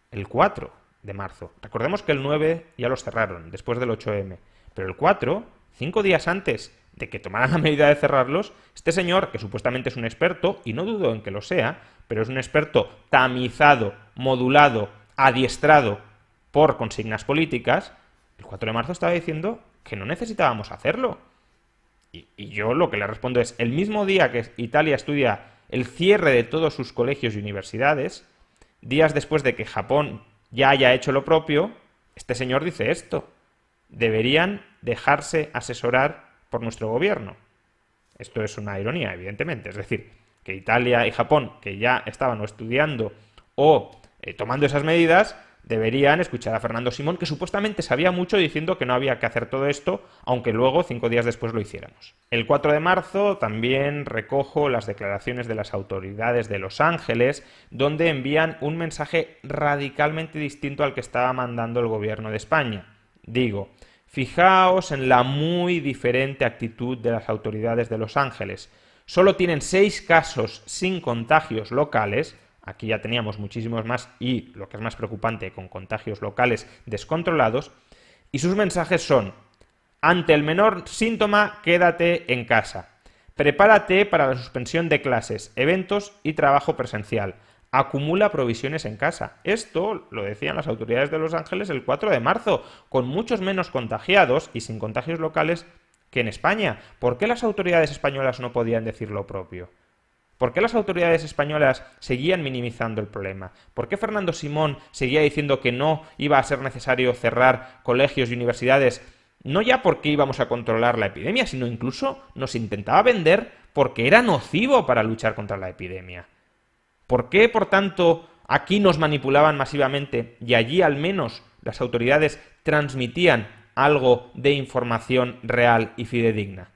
El 4 de marzo. Recordemos que el 9 ya los cerraron, después del 8M. Pero el 4, 5 días antes de que tomaran la medida de cerrarlos, este señor, que supuestamente es un experto, y no dudo en que lo sea, pero es un experto tamizado, modulado, adiestrado por consignas políticas, el 4 de marzo estaba diciendo que no necesitábamos hacerlo. Y yo lo que le respondo es, el mismo día que Italia estudia el cierre de todos sus colegios y universidades, días después de que Japón ya haya hecho lo propio, este señor dice esto: deberían dejarse asesorar por nuestro gobierno. Esto es una ironía, evidentemente. Es decir, que Italia y Japón, que ya estaban o estudiando o tomando esas medidas, deberían escuchar a Fernando Simón, que supuestamente sabía mucho, diciendo que no había que hacer todo esto, aunque luego 5 días después lo hiciéramos. El 4 de marzo también recojo las declaraciones de las autoridades de Los Ángeles, donde envían un mensaje radicalmente distinto al que estaba mandando el gobierno de España. Digo, fijaos en la muy diferente actitud de las autoridades de Los Ángeles. Solo tienen 6 casos sin contagios locales. Aquí ya teníamos muchísimos más y, lo que es más preocupante, con contagios locales descontrolados, Y sus mensajes son: ante el menor síntoma, quédate en casa. Prepárate para la suspensión de clases, eventos y trabajo presencial. Acumula provisiones en casa. Esto lo decían las autoridades de Los Ángeles el 4 de marzo, con muchos menos contagiados y sin contagios locales que en España. ¿Por qué las autoridades españolas no podían decir lo propio? ¿Por qué las autoridades españolas seguían minimizando el problema? ¿Por qué Fernando Simón seguía diciendo que no iba a ser necesario cerrar colegios y universidades? No ya porque íbamos a controlar la epidemia, sino incluso nos intentaba vender porque era nocivo para luchar contra la epidemia. ¿Por qué, por tanto, aquí nos manipulaban masivamente y allí al menos las autoridades transmitían algo de información real y fidedigna?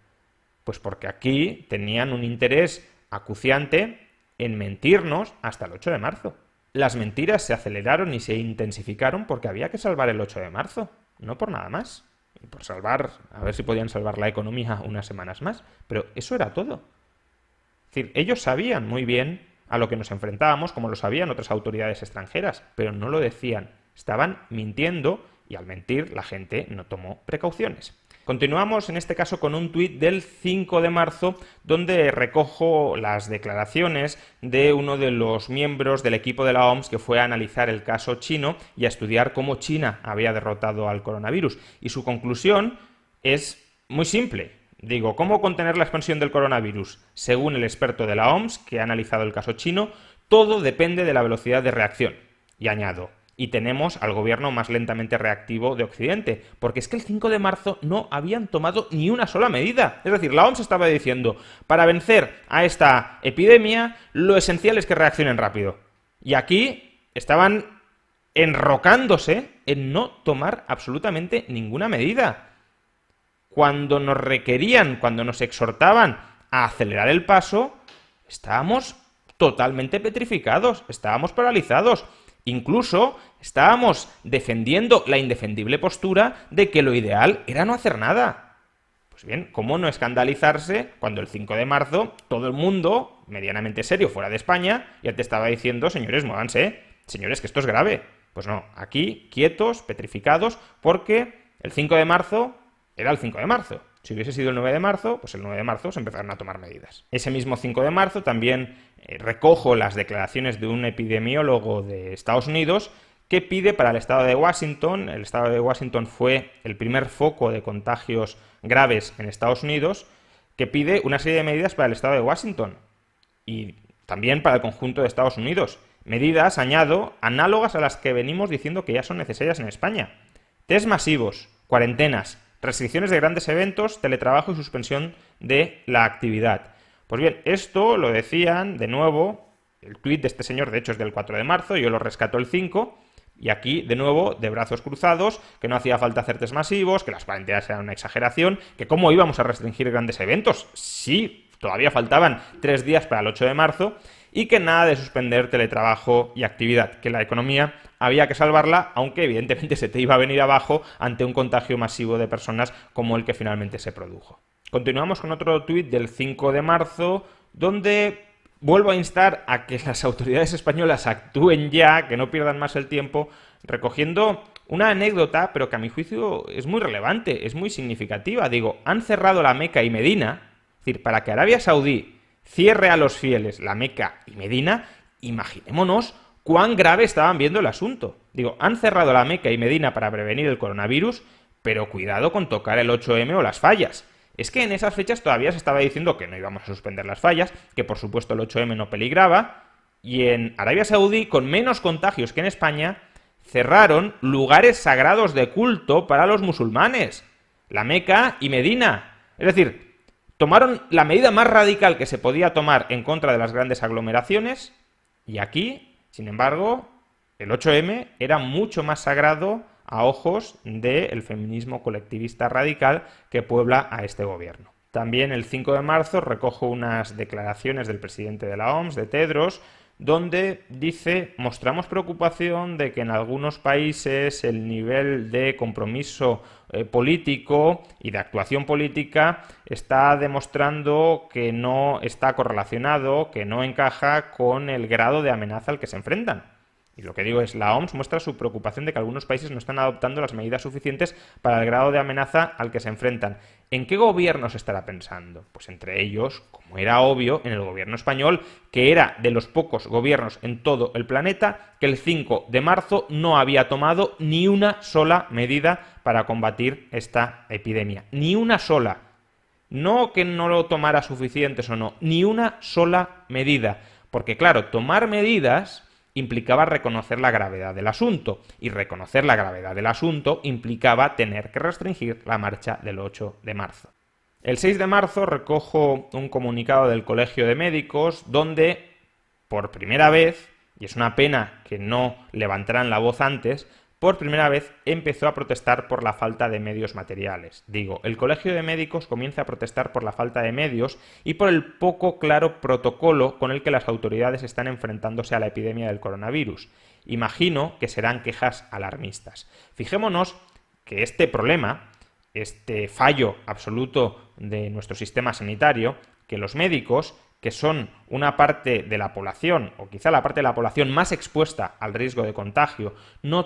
Pues porque aquí tenían un interés acuciante en mentirnos hasta el 8 de marzo. Las mentiras se aceleraron y se intensificaron porque había que salvar el 8 de marzo, no por nada más. Y por salvar, a ver si podían salvar la economía unas semanas más, pero eso era todo. Es decir, ellos sabían muy bien a lo que nos enfrentábamos, como lo sabían otras autoridades extranjeras, pero no lo decían. Estaban mintiendo y al mentir la gente no tomó precauciones. Continuamos en este caso con un tuit del 5 de marzo donde recojo las declaraciones de uno de los miembros del equipo de la OMS que fue a analizar el caso chino y a estudiar cómo China había derrotado al coronavirus. Y su conclusión es muy simple. Digo, ¿cómo contener la expansión del coronavirus? Según el experto de la OMS que ha analizado el caso chino, todo depende de la velocidad de reacción. Y añado, y tenemos al gobierno más lentamente reactivo de Occidente, porque es que el 5 de marzo no habían tomado ni una sola medida. Es decir, la OMS estaba diciendo, para vencer a esta epidemia, lo esencial es que reaccionen rápido. Y aquí estaban enrocándose en no tomar absolutamente ninguna medida. Cuando nos requerían, cuando nos exhortaban a acelerar el paso, estábamos totalmente petrificados, estábamos paralizados. Incluso estábamos defendiendo la indefendible postura de que lo ideal era no hacer nada. Pues bien, ¿cómo no escandalizarse cuando el 5 de marzo todo el mundo, medianamente serio fuera de España, ya te estaba diciendo, señores, muévanse, señores, que esto es grave? Pues no, aquí, quietos, petrificados, porque el 5 de marzo era el 5 de marzo. Si hubiese sido el 9 de marzo, pues el 9 de marzo se empezaron a tomar medidas. Ese mismo 5 de marzo también recojo las declaraciones de un epidemiólogo de Estados Unidos que pide para el estado de Washington. El estado de Washington fue el primer foco de contagios graves en Estados Unidos, que pide una serie de medidas para el estado de Washington y también para el conjunto de Estados Unidos. Medidas, añado, análogas a las que venimos diciendo que ya son necesarias en España. Test masivos, cuarentenas, restricciones de grandes eventos, teletrabajo y suspensión de la actividad. Pues bien, esto lo decían, de nuevo, el tuit de este señor, de hecho es del 4 de marzo, yo lo rescato el 5, y aquí, de nuevo, de brazos cruzados, que no hacía falta hacer test masivos, que las cuarentenas eran una exageración, que cómo íbamos a restringir grandes eventos. Sí, todavía faltaban 3 días para el 8 de marzo, y que nada de suspender teletrabajo y actividad, que la economía había que salvarla, aunque evidentemente se te iba a venir abajo ante un contagio masivo de personas como el que finalmente se produjo. Continuamos con otro tuit del 5 de marzo, donde vuelvo a instar a que las autoridades españolas actúen ya, que no pierdan más el tiempo, recogiendo una anécdota, pero que a mi juicio es muy relevante, es muy significativa. Digo, han cerrado la Meca y Medina, es decir, para que Arabia Saudí cierre a los fieles la Meca y Medina, imaginémonos cuán grave estaban viendo el asunto. Digo, han cerrado la Meca y Medina para prevenir el coronavirus, pero cuidado con tocar el 8M o las fallas. Es que en esas fechas todavía se estaba diciendo que no íbamos a suspender las fallas, que por supuesto el 8M no peligraba, y en Arabia Saudí, con menos contagios que en España, cerraron lugares sagrados de culto para los musulmanes, la Meca y Medina. Es decir, tomaron la medida más radical que se podía tomar en contra de las grandes aglomeraciones, y aquí, sin embargo, el 8M era mucho más sagrado a ojos del feminismo colectivista radical que puebla a este gobierno. También el 5 de marzo recojo unas declaraciones del presidente de la OMS, de Tedros, donde dice: mostramos preocupación de que en algunos países el nivel de compromiso político y de actuación política está demostrando que no está correlacionado, que no encaja con el grado de amenaza al que se enfrentan. Y lo que digo es, la OMS muestra su preocupación de que algunos países no están adoptando las medidas suficientes para el grado de amenaza al que se enfrentan. ¿En qué gobierno se estará pensando? Pues entre ellos, como era obvio, en el gobierno español, que era de los pocos gobiernos en todo el planeta que el 5 de marzo no había tomado ni una sola medida para combatir esta epidemia. Ni una sola. No que no lo tomara suficientes o no, ni una sola medida. Porque claro, tomar medidas implicaba reconocer la gravedad del asunto, y reconocer la gravedad del asunto implicaba tener que restringir la marcha del 8 de marzo. El 6 de marzo recojo un comunicado del Colegio de Médicos donde, por primera vez, y es una pena que no levantaran la voz antes, por primera vez empezó a protestar por la falta de medios materiales. Digo, el Colegio de Médicos comienza a protestar por la falta de medios y por el poco claro protocolo con el que las autoridades están enfrentándose a la epidemia del coronavirus. Imagino que serán quejas alarmistas. Fijémonos que este problema, este fallo absoluto de nuestro sistema sanitario, que los médicos, que son una parte de la población, o quizá la parte de la población más expuesta al riesgo de contagio, no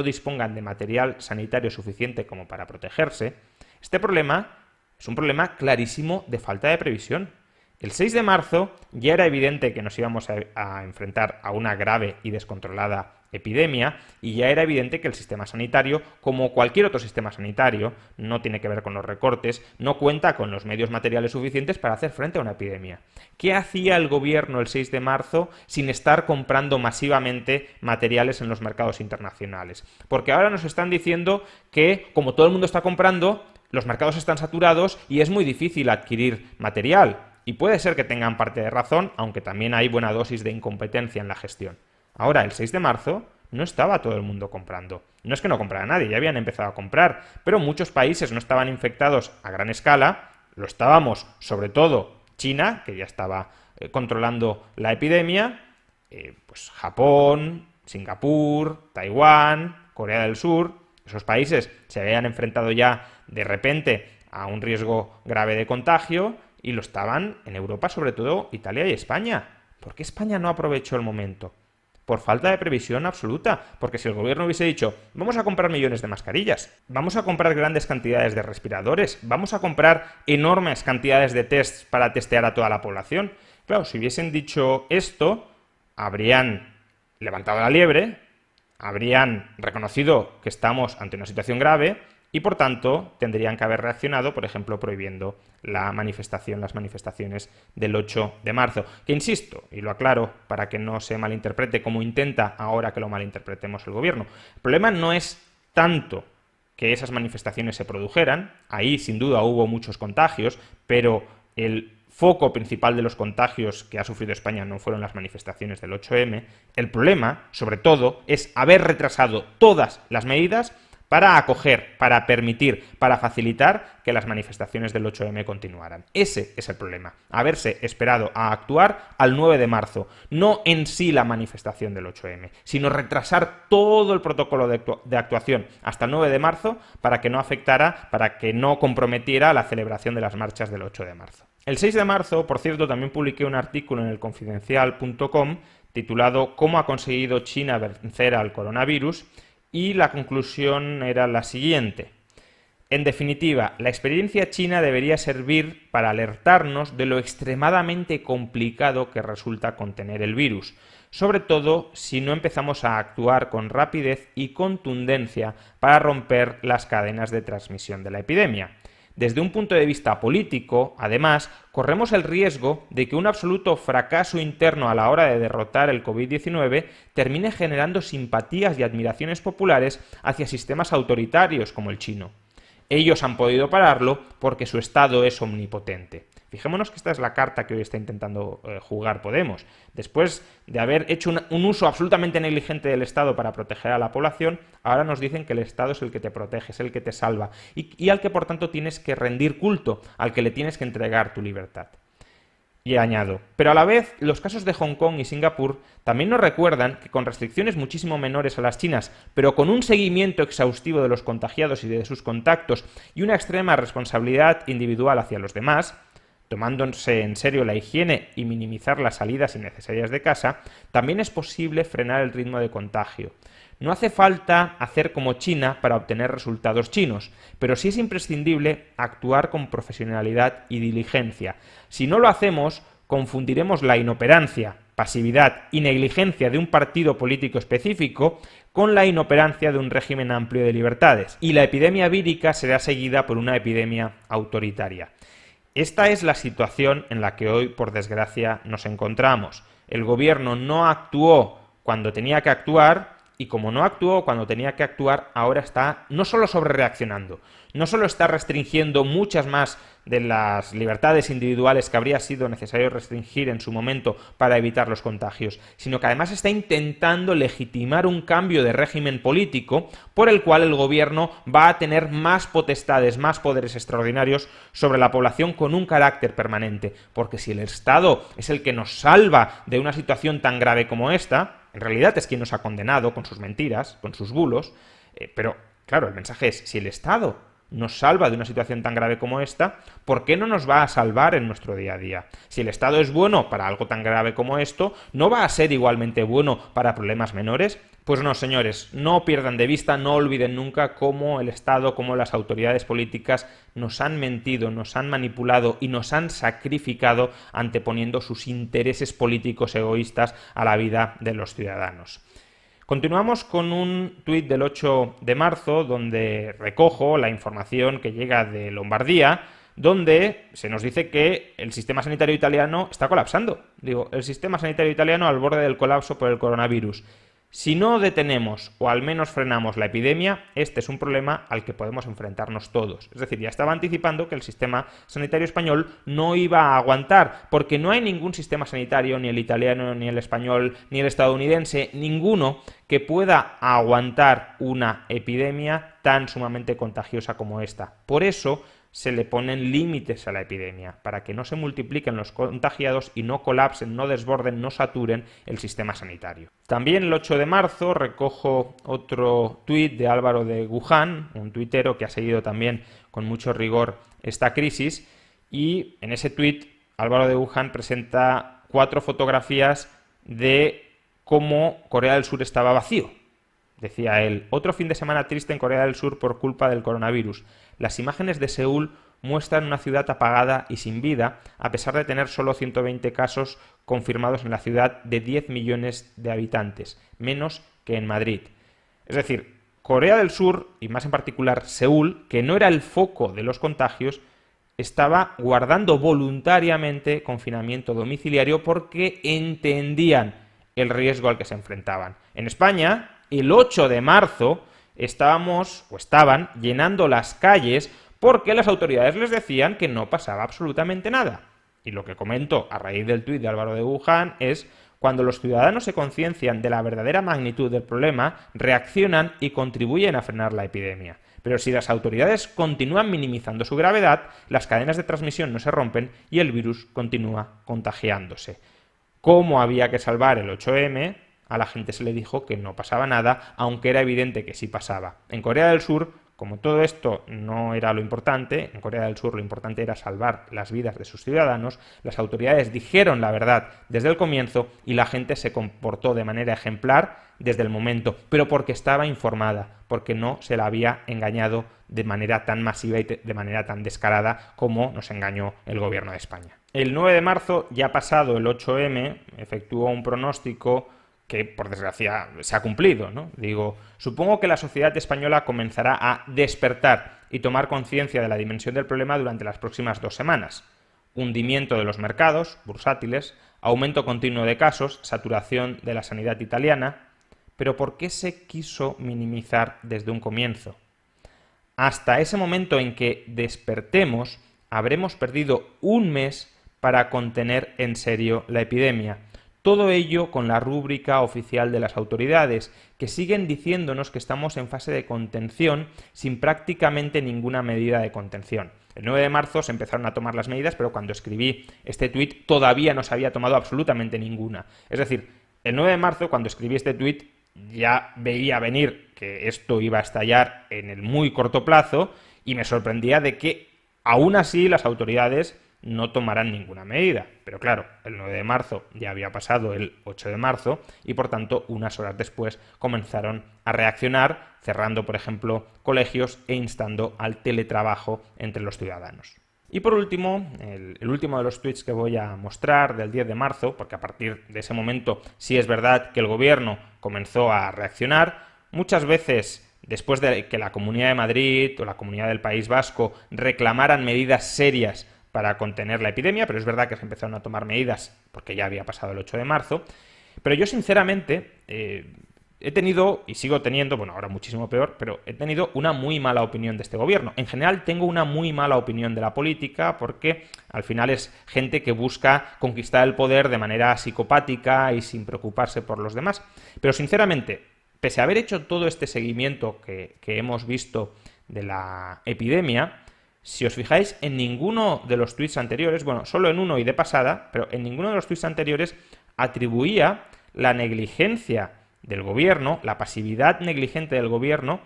dispongan de material sanitario suficiente como para protegerse, este problema es un problema clarísimo de falta de previsión. El 6 de marzo ya era evidente que nos íbamos a enfrentar a una grave y descontrolada epidemia, y ya era evidente que el sistema sanitario, como cualquier otro sistema sanitario, no tiene que ver con los recortes, no cuenta con los medios materiales suficientes para hacer frente a una epidemia. ¿Qué hacía el gobierno el 6 de marzo sin estar comprando masivamente materiales en los mercados internacionales? Porque ahora nos están diciendo que, como todo el mundo está comprando, los mercados están saturados y es muy difícil adquirir material. Y puede ser que tengan parte de razón, aunque también hay buena dosis de incompetencia en la gestión. Ahora, el 6 de marzo no estaba todo el mundo comprando. No es que no comprara nadie, ya habían empezado a comprar, pero muchos países no estaban infectados a gran escala, lo estábamos, sobre todo China, que ya estaba controlando la epidemia, pues Japón, Singapur, Taiwán, Corea del Sur. Esos países se habían enfrentado ya de repente a un riesgo grave de contagio y lo estaban en Europa, sobre todo Italia y España. ¿Por qué España no aprovechó el momento? Por falta de previsión absoluta, porque si el gobierno hubiese dicho, vamos a comprar millones de mascarillas, vamos a comprar grandes cantidades de respiradores, vamos a comprar enormes cantidades de tests para testear a toda la población, claro, si hubiesen dicho esto, habrían levantado la liebre, habrían reconocido que estamos ante una situación grave y, por tanto, tendrían que haber reaccionado, por ejemplo, prohibiendo las manifestaciones del 8 de marzo. Que insisto, y lo aclaro para que no se malinterprete como intenta ahora que lo malinterpretemos el gobierno, el problema no es tanto que esas manifestaciones se produjeran, ahí sin duda hubo muchos contagios, pero el foco principal de los contagios que ha sufrido España no fueron las manifestaciones del 8M. El problema, sobre todo, es haber retrasado todas las medidas para acoger, para permitir, para facilitar que las manifestaciones del 8M continuaran. Ese es el problema, haberse esperado a actuar al 9 de marzo, no en sí la manifestación del 8M, sino retrasar todo el protocolo de actuación hasta el 9 de marzo para que no afectara, para que no comprometiera la celebración de las marchas del 8 de marzo. El 6 de marzo, por cierto, también publiqué un artículo en elconfidencial.com titulado ¿Cómo ha conseguido China vencer al coronavirus? Y la conclusión era la siguiente. En definitiva, la experiencia china debería servir para alertarnos de lo extremadamente complicado que resulta contener el virus, sobre todo si no empezamos a actuar con rapidez y contundencia para romper las cadenas de transmisión de la epidemia. Desde un punto de vista político, además, corremos el riesgo de que un absoluto fracaso interno a la hora de derrotar el COVID-19 termine generando simpatías y admiraciones populares hacia sistemas autoritarios como el chino. Ellos han podido pararlo porque su Estado es omnipotente. Fijémonos que esta es la carta que hoy está intentando jugar Podemos. Después de haber hecho un uso absolutamente negligente del Estado para proteger a la población, ahora nos dicen que el Estado es el que te protege, es el que te salva y al que por tanto tienes que rendir culto, al que le tienes que entregar tu libertad. Y añado, pero a la vez los casos de Hong Kong y Singapur también nos recuerdan que con restricciones muchísimo menores a las chinas, pero con un seguimiento exhaustivo de los contagiados y de sus contactos y una extrema responsabilidad individual hacia los demás, tomándose en serio la higiene y minimizar las salidas innecesarias de casa, también es posible frenar el ritmo de contagio. No hace falta hacer como China para obtener resultados chinos, pero sí es imprescindible actuar con profesionalidad y diligencia. Si no lo hacemos, confundiremos la inoperancia, pasividad y negligencia de un partido político específico con la inoperancia de un régimen amplio de libertades, y la epidemia vírica será seguida por una epidemia autoritaria. Esta es la situación en la que hoy, por desgracia, nos encontramos. El gobierno no actuó cuando tenía que actuar y como no actuó cuando tenía que actuar, ahora está no solo sobrereaccionando, no solo está restringiendo muchas más de las libertades individuales que habría sido necesario restringir en su momento para evitar los contagios, sino que además está intentando legitimar un cambio de régimen político por el cual el gobierno va a tener más potestades, más poderes extraordinarios sobre la población con un carácter permanente. Porque si el Estado es el que nos salva de una situación tan grave como esta, en realidad es quien nos ha condenado con sus mentiras, con sus bulos, pero claro, el mensaje es, si el Estado nos salva de una situación tan grave como esta, ¿por qué no nos va a salvar en nuestro día a día? Si el Estado es bueno para algo tan grave como esto, ¿no va a ser igualmente bueno para problemas menores? Pues no, señores, no pierdan de vista, no olviden nunca cómo el Estado, cómo las autoridades políticas nos han mentido, nos han manipulado y nos han sacrificado anteponiendo sus intereses políticos egoístas a la vida de los ciudadanos. Continuamos con un tuit del 8 de marzo donde recojo la información que llega de Lombardía, donde se nos dice que el sistema sanitario italiano está colapsando. Digo, el sistema sanitario italiano al borde del colapso por el coronavirus. Si no detenemos o al menos frenamos la epidemia, este es un problema al que podemos enfrentarnos todos. Es decir, ya estaba anticipando que el sistema sanitario español no iba a aguantar, porque no hay ningún sistema sanitario, ni el italiano, ni el español, ni el estadounidense, ninguno que pueda aguantar una epidemia tan sumamente contagiosa como esta. Por eso se le ponen límites a la epidemia, para que no se multipliquen los contagiados y no colapsen, no desborden, no saturen el sistema sanitario. También el 8 de marzo recojo otro tuit de Álvaro de Wuhan, un tuitero que ha seguido también con mucho rigor esta crisis, y en ese tuit Álvaro de Wuhan presenta 4 fotografías de cómo Corea del Sur estaba vacío. Decía él, otro fin de semana triste en Corea del Sur por culpa del coronavirus. Las imágenes de Seúl muestran una ciudad apagada y sin vida, a pesar de tener solo 120 casos confirmados en la ciudad de 10 millones de habitantes, menos que en Madrid. Es decir, Corea del Sur, y más en particular Seúl, que no era el foco de los contagios, estaba guardando voluntariamente confinamiento domiciliario porque entendían el riesgo al que se enfrentaban. En España, el 8 de marzo estaban llenando las calles porque las autoridades les decían que no pasaba absolutamente nada. Y lo que comento a raíz del tuit de Álvaro de Wuhan es: cuando los ciudadanos se conciencian de la verdadera magnitud del problema, reaccionan y contribuyen a frenar la epidemia. Pero si las autoridades continúan minimizando su gravedad, las cadenas de transmisión no se rompen y el virus continúa contagiándose. ¿Cómo había que salvar el 8M? A la gente se le dijo que no pasaba nada, aunque era evidente que sí pasaba. En Corea del Sur, como todo esto no era lo importante, en Corea del Sur lo importante era salvar las vidas de sus ciudadanos, las autoridades dijeron la verdad desde el comienzo y la gente se comportó de manera ejemplar desde el momento, pero porque estaba informada, porque no se la había engañado de manera tan masiva y de manera tan descarada como nos engañó el gobierno de España. El 9 de marzo, ya pasado el 8M, efectuó un pronóstico que, por desgracia, se ha cumplido, ¿no? Digo, supongo que la sociedad española comenzará a despertar y tomar conciencia de la dimensión del problema durante las próximas 2 semanas. Hundimiento de los mercados bursátiles, aumento continuo de casos, saturación de la sanidad italiana. Pero ¿por qué se quiso minimizar desde un comienzo? Hasta ese momento en que despertemos, habremos perdido un mes para contener en serio la epidemia. Todo ello con la rúbrica oficial de las autoridades, que siguen diciéndonos que estamos en fase de contención sin prácticamente ninguna medida de contención. El 9 de marzo se empezaron a tomar las medidas, pero cuando escribí este tuit todavía no se había tomado absolutamente ninguna. Es decir, el 9 de marzo, cuando escribí este tuit, ya veía venir que esto iba a estallar en el muy corto plazo y me sorprendía de que aún así las autoridades no tomaran ninguna medida. Pero claro, el 9 de marzo ya había pasado el 8 de marzo y por tanto unas horas después comenzaron a reaccionar, cerrando por ejemplo colegios e instando al teletrabajo entre los ciudadanos. Y por último, el último de los tweets que voy a mostrar del 10 de marzo, porque a partir de ese momento sí es verdad que el gobierno comenzó a reaccionar, muchas veces después de que la Comunidad de Madrid o la Comunidad del País Vasco reclamaran medidas serias para contener la epidemia, pero es verdad que se empezaron a tomar medidas porque ya había pasado el 8 de marzo, pero yo sinceramente he tenido, y sigo teniendo, bueno, ahora muchísimo peor, pero he tenido una muy mala opinión de este gobierno. En general tengo una muy mala opinión de la política porque al final es gente que busca conquistar el poder de manera psicopática y sin preocuparse por los demás. Pero sinceramente, pese a haber hecho todo este seguimiento que hemos visto de la epidemia, si os fijáis en ninguno de los tweets anteriores, bueno, solo en uno y de pasada, pero en ninguno de los tweets anteriores atribuía la negligencia del gobierno, la pasividad negligente del gobierno,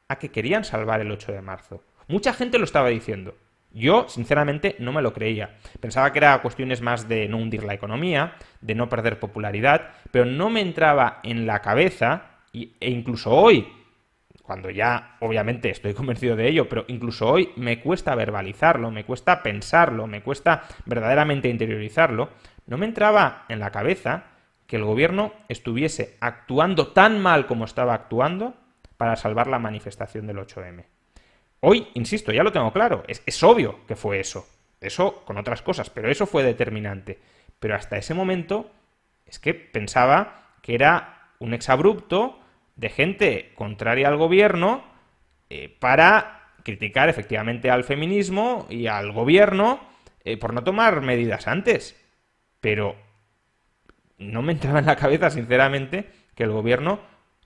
a que querían salvar el 8 de marzo. Mucha gente lo estaba diciendo. Yo, sinceramente, no me lo creía. Pensaba que era cuestiones más de no hundir la economía, de no perder popularidad, pero no me entraba en la cabeza, e incluso hoy, cuando ya obviamente estoy convencido de ello, pero incluso hoy me cuesta verbalizarlo, me cuesta pensarlo, me cuesta verdaderamente interiorizarlo, no me entraba en la cabeza que el gobierno estuviese actuando tan mal como estaba actuando para salvar la manifestación del 8M. Hoy, insisto, ya lo tengo claro, es obvio que fue eso con otras cosas, pero eso fue determinante. Pero hasta ese momento es que pensaba que era un exabrupto de gente contraria al gobierno para criticar efectivamente al feminismo y al gobierno por no tomar medidas antes. Pero no me entraba en la cabeza, sinceramente, que el gobierno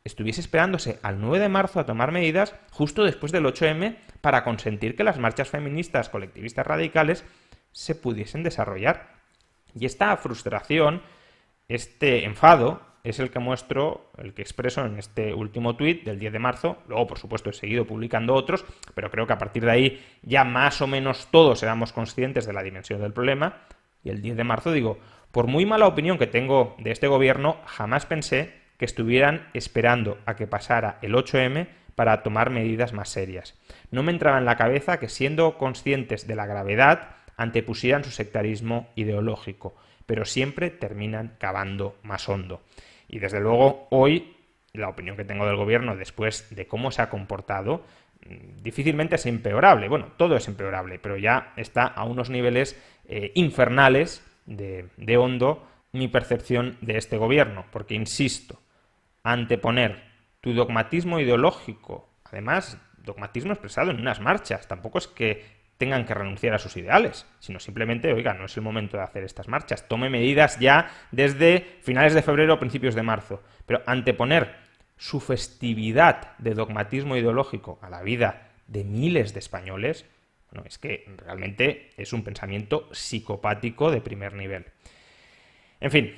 estuviese esperándose al 9 de marzo a tomar medidas justo después del 8M para consentir que las marchas feministas, colectivistas radicales se pudiesen desarrollar. Y esta frustración, este enfado, es el que muestro, el que expreso en este último tuit del 10 de marzo. Luego, por supuesto, he seguido publicando otros, pero creo que a partir de ahí ya más o menos todos éramos conscientes de la dimensión del problema. Y el 10 de marzo digo, por muy mala opinión que tengo de este gobierno, jamás pensé que estuvieran esperando a que pasara el 8M para tomar medidas más serias. No me entraba en la cabeza que, siendo conscientes de la gravedad, antepusieran su sectarismo ideológico, pero siempre terminan cavando más hondo. Y desde luego hoy la opinión que tengo del gobierno después de cómo se ha comportado difícilmente es empeorable. Bueno, todo es empeorable, pero ya está a unos niveles infernales de hondo mi percepción de este gobierno, porque insisto, anteponer tu dogmatismo ideológico, además dogmatismo expresado en unas marchas, tampoco es que tengan que renunciar a sus ideales, sino simplemente, oiga, no es el momento de hacer estas marchas, tome medidas ya desde finales de febrero o principios de marzo, pero anteponer su festividad de dogmatismo ideológico a la vida de miles de españoles, bueno, es que realmente es un pensamiento psicopático de primer nivel. En fin,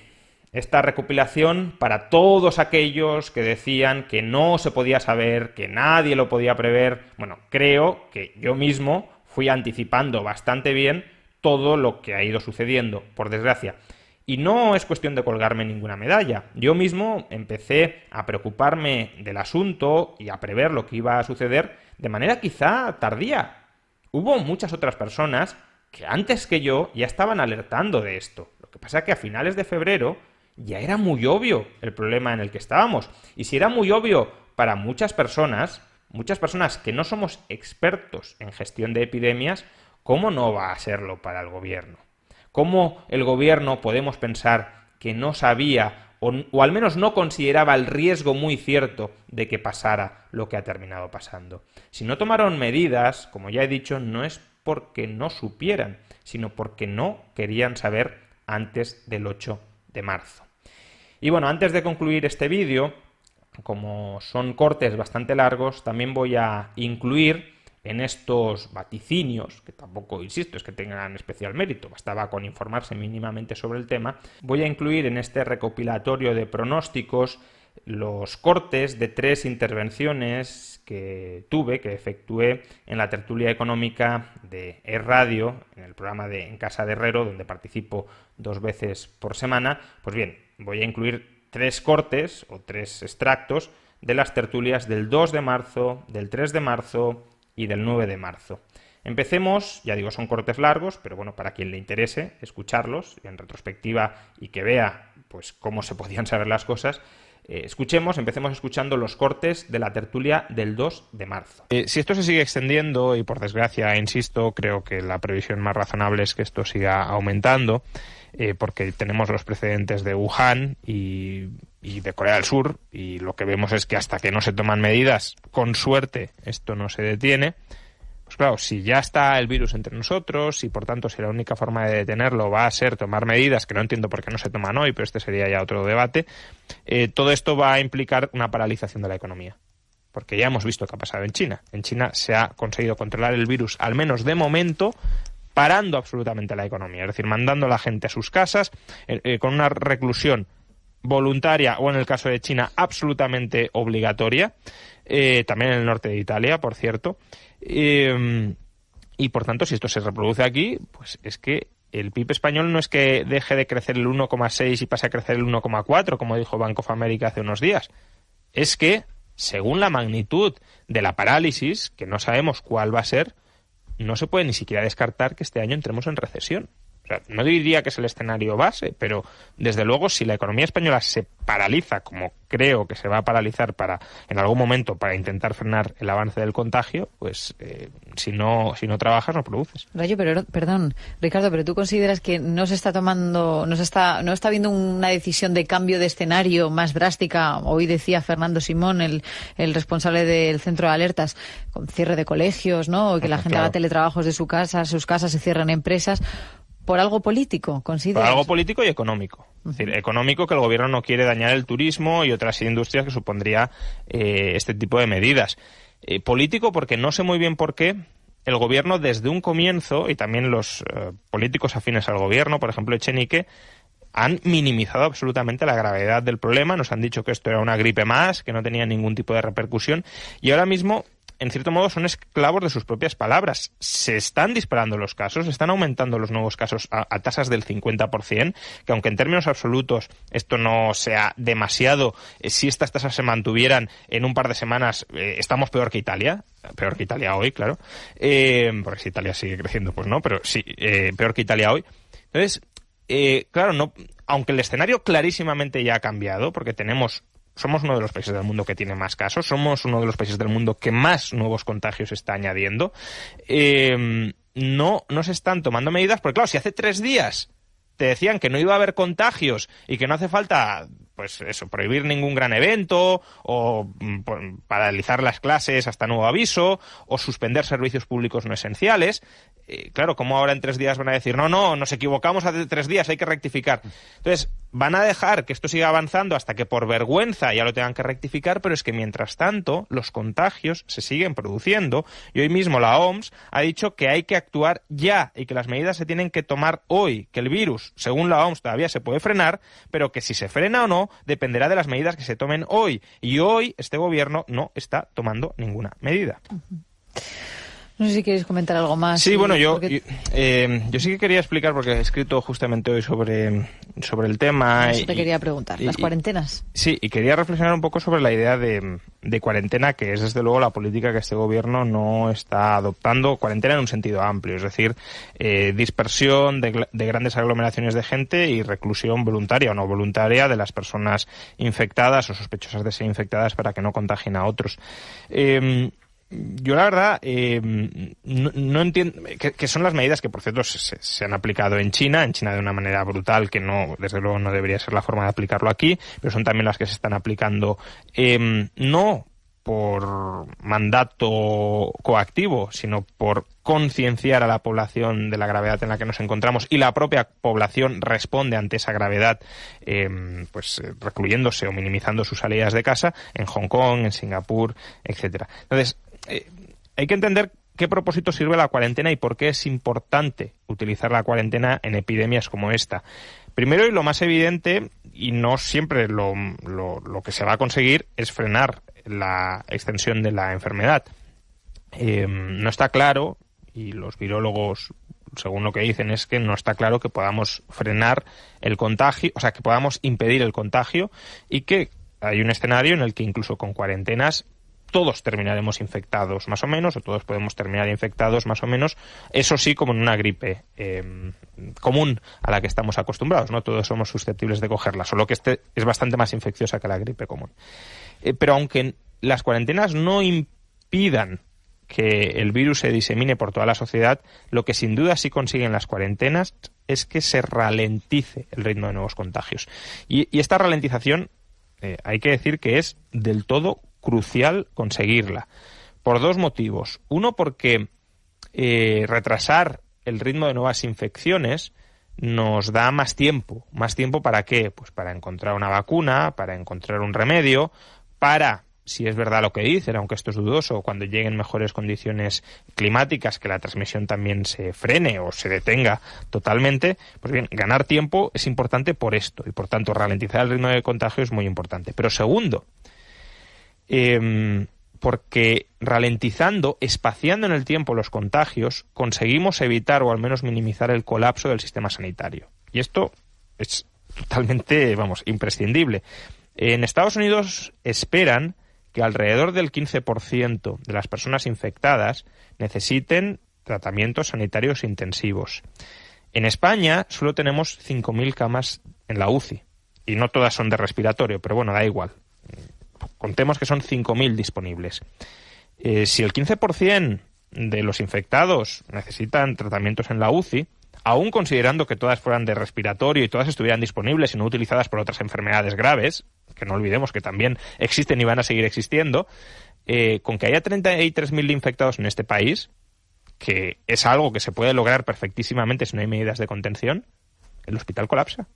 esta recopilación para todos aquellos que decían que no se podía saber, que nadie lo podía prever, bueno, creo que yo mismo fui anticipando bastante bien todo lo que ha ido sucediendo, por desgracia. Y no es cuestión de colgarme ninguna medalla. Yo mismo empecé a preocuparme del asunto y a prever lo que iba a suceder de manera quizá tardía. Hubo muchas otras personas que antes que yo ya estaban alertando de esto. Lo que pasa es que a finales de febrero ya era muy obvio el problema en el que estábamos. Y si era muy obvio para muchas personas que no somos expertos en gestión de epidemias, ¿cómo no va a serlo para el gobierno? ¿Cómo el gobierno podemos pensar que no sabía o al menos no consideraba el riesgo muy cierto de que pasara lo que ha terminado pasando? Si no tomaron medidas, como ya he dicho, no es porque no supieran, sino porque no querían saber antes del 8 de marzo. Y bueno, antes de concluir este vídeo, como son cortes bastante largos, también voy a incluir en estos vaticinios, que tampoco, insisto, es que tengan especial mérito, bastaba con informarse mínimamente sobre el tema, voy a incluir en este recopilatorio de pronósticos los cortes de 3 intervenciones que efectué en la tertulia económica de E-Radio, en el el programa de En Casa de Herrero, donde participo 2 veces por semana, pues bien, voy a incluir 3 cortes o 3 extractos de las tertulias del 2 de marzo, del 3 de marzo y del 9 de marzo. Empecemos, ya digo, son cortes largos, pero bueno, para quien le interese escucharlos en retrospectiva y que vea pues cómo se podían saber las cosas, empecemos escuchando los cortes de la tertulia del 2 de marzo. Si esto se sigue extendiendo, y por desgracia, insisto, creo que la previsión más razonable es que esto siga aumentando, porque tenemos los precedentes de Wuhan y de Corea del Sur, y lo que vemos es que hasta que no se toman medidas, con suerte, esto no se detiene. Pues claro, si ya está el virus entre nosotros y por tanto si la única forma de detenerlo va a ser tomar medidas, que no entiendo por qué no se toman hoy, pero este sería ya otro debate, todo esto va a implicar una paralización de la economía. Porque ya hemos visto qué ha pasado en China. En China se ha conseguido controlar el virus, al menos de momento, parando absolutamente la economía. Es decir, mandando a la gente a sus casas con una reclusión voluntaria o, en el caso de China, absolutamente obligatoria. También en el norte de Italia, por cierto. Y por tanto, si esto se reproduce aquí, pues es que el PIB español no es que deje de crecer el 1,6 y pase a crecer el 1,4, como dijo Bank of America hace unos días. Es que, según la magnitud de la parálisis, que no sabemos cuál va a ser, no se puede ni siquiera descartar que este año entremos en recesión. O sea, no diría que es el escenario base, pero desde luego si la economía española se paraliza, como creo que se va a paralizar en algún momento para intentar frenar el avance del contagio, pues si no trabajas no produces. Rayo, pero perdón, Ricardo, pero ¿tú consideras que no está habiendo una decisión de cambio de escenario más drástica? Hoy decía Fernando Simón, el responsable del centro de alertas, con cierre de colegios, ¿no? O que la gente haga teletrabajos de sus casas, se cierran empresas. ¿Por algo político, consideras? Por algo político y económico. Es decir, económico, que el gobierno no quiere dañar el turismo y otras industrias que supondría este tipo de medidas. Político, porque no sé muy bien por qué el gobierno desde un comienzo, y también los políticos afines al gobierno, por ejemplo Echenique, han minimizado absolutamente la gravedad del problema. Nos han dicho que esto era una gripe más, que no tenía ningún tipo de repercusión, y ahora mismo, en cierto modo, son esclavos de sus propias palabras. Se están disparando los casos, están aumentando los nuevos casos a tasas del 50%, que aunque en términos absolutos esto no sea demasiado, si estas tasas se mantuvieran en un par de semanas, estamos peor que Italia hoy, claro, porque si Italia sigue creciendo, pues no, pero sí, peor que Italia hoy. Entonces, claro, no, aunque el escenario clarísimamente ya ha cambiado, porque somos uno de los países del mundo que tiene más casos, somos uno de los países del mundo que más nuevos contagios está añadiendo. No se están tomando medidas, porque claro, si hace 3 días te decían que no iba a haber contagios y que no hace falta, pues eso, prohibir ningún gran evento o paralizar las clases hasta nuevo aviso o suspender servicios públicos no esenciales, claro, ¿cómo ahora en 3 días van a decir no, nos equivocamos hace 3 días, hay que rectificar? Entonces, van a dejar que esto siga avanzando hasta que por vergüenza ya lo tengan que rectificar, pero es que mientras tanto los contagios se siguen produciendo y hoy mismo la OMS ha dicho que hay que actuar ya y que las medidas se tienen que tomar hoy, que el virus, según la OMS, todavía se puede frenar, pero que si se frena o no dependerá de las medidas que se tomen hoy. Y hoy este gobierno no está tomando ninguna medida. No sé si quieres comentar algo más. Sí, bueno, yo sí que quería explicar, porque he escrito justamente hoy sobre el tema. Eso te quería preguntar, las cuarentenas. Sí, y quería reflexionar un poco sobre la idea de cuarentena, que es desde luego la política que este gobierno no está adoptando. Cuarentena en un sentido amplio, es decir, dispersión de grandes aglomeraciones de gente y reclusión voluntaria o no voluntaria de las personas infectadas o sospechosas de ser infectadas para que no contagien a otros. Yo la verdad no entiendo que son las medidas que, por cierto, se han aplicado en China de una manera brutal, que no, desde luego no debería ser la forma de aplicarlo aquí, pero son también las que se están aplicando no por mandato coactivo, sino por concienciar a la población de la gravedad en la que nos encontramos, y la propia población responde ante esa gravedad recluyéndose o minimizando sus salidas de casa en Hong Kong, en Singapur, etcétera. Entonces, hay que entender qué propósito sirve la cuarentena y por qué es importante utilizar la cuarentena en epidemias como esta. Primero, y lo más evidente, y no siempre lo que se va a conseguir, es frenar la extensión de la enfermedad. No está claro, y los virólogos según lo que dicen, es que no está claro que podamos frenar el contagio, o sea, que podamos impedir el contagio, y que hay un escenario en el que incluso con cuarentenas todos terminaremos infectados más o menos, o todos podemos terminar infectados más o menos, eso sí, como en una gripe común a la que estamos acostumbrados, no todos somos susceptibles de cogerla, solo que es bastante más infecciosa que la gripe común. Pero aunque las cuarentenas no impidan que el virus se disemine por toda la sociedad, lo que sin duda sí consiguen las cuarentenas es que se ralentice el ritmo de nuevos contagios. Y esta ralentización hay que decir que es del todo crucial conseguirla, por dos motivos. Uno, porque retrasar el ritmo de nuevas infecciones nos da más tiempo. ¿Más tiempo para qué? Pues para encontrar una vacuna, para encontrar un remedio, para, si es verdad lo que dicen, aunque esto es dudoso, cuando lleguen mejores condiciones climáticas, que la transmisión también se frene o se detenga totalmente. Pues bien, ganar tiempo es importante por esto, y por tanto ralentizar el ritmo de contagio es muy importante. Pero segundo, porque ralentizando, espaciando en el tiempo los contagios, conseguimos evitar o al menos minimizar el colapso del sistema sanitario. Y esto es totalmente, imprescindible. En Estados Unidos esperan que alrededor del 15% de las personas infectadas necesiten tratamientos sanitarios intensivos. En España solo tenemos 5.000 camas en la UCI, y no todas son de respiratorio, pero bueno, da igual. Contemos que son 5.000 disponibles. Si el 15% de los infectados necesitan tratamientos en la UCI, aún considerando que todas fueran de respiratorio y todas estuvieran disponibles y no utilizadas por otras enfermedades graves, que no olvidemos que también existen y van a seguir existiendo, con que haya 33.000 infectados en este país, que es algo que se puede lograr perfectísimamente si no hay medidas de contención, el hospital colapsa.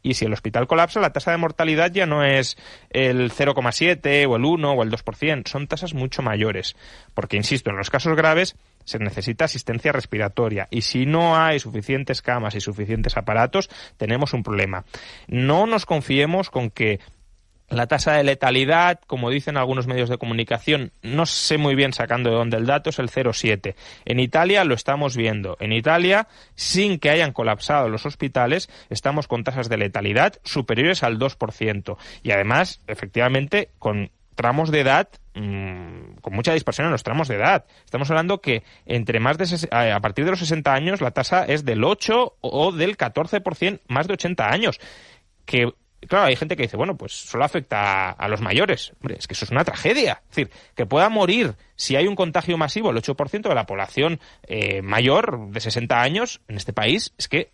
Y si el hospital colapsa, la tasa de mortalidad ya no es el 0,7 o el 1 o el 2%, son tasas mucho mayores. Porque, insisto, en los casos graves se necesita asistencia respiratoria, y si no hay suficientes camas y suficientes aparatos, tenemos un problema. No nos confiemos con que la tasa de letalidad, como dicen algunos medios de comunicación, no sé muy bien sacando de dónde el dato, es el 0,7. En Italia lo estamos viendo. En Italia, sin que hayan colapsado los hospitales, estamos con tasas de letalidad superiores al 2%. Y además, efectivamente, con tramos de edad, con mucha dispersión en los tramos de edad. Estamos hablando que a partir de los 60 años la tasa es del 8 o del 14%, más de 80 años. Que claro, hay gente que dice, bueno, pues solo afecta a los mayores. Hombre, es que eso es una tragedia. Es decir, que pueda morir, si hay un contagio masivo, el 8% de la población mayor de 60 años en este país, es que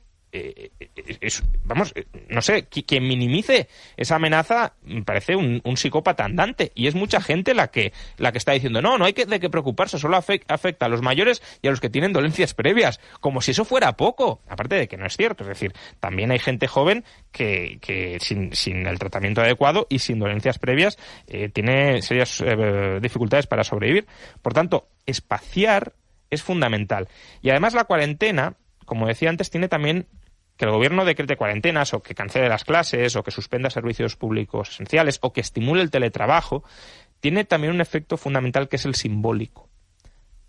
no sé, quien minimice esa amenaza me parece un psicópata andante, y es mucha gente la que está diciendo no hay de qué preocuparse, solo afecta a los mayores y a los que tienen dolencias previas, como si eso fuera poco, aparte de que no es cierto. Es decir, también hay gente joven que sin el tratamiento adecuado y sin dolencias previas tiene serias dificultades para sobrevivir. Por tanto, espaciar es fundamental. Y además la cuarentena, como decía antes, tiene también que el gobierno decrete cuarentenas, o que cancele las clases, o que suspenda servicios públicos esenciales, o que estimule el teletrabajo, tiene también un efecto fundamental, que es el simbólico.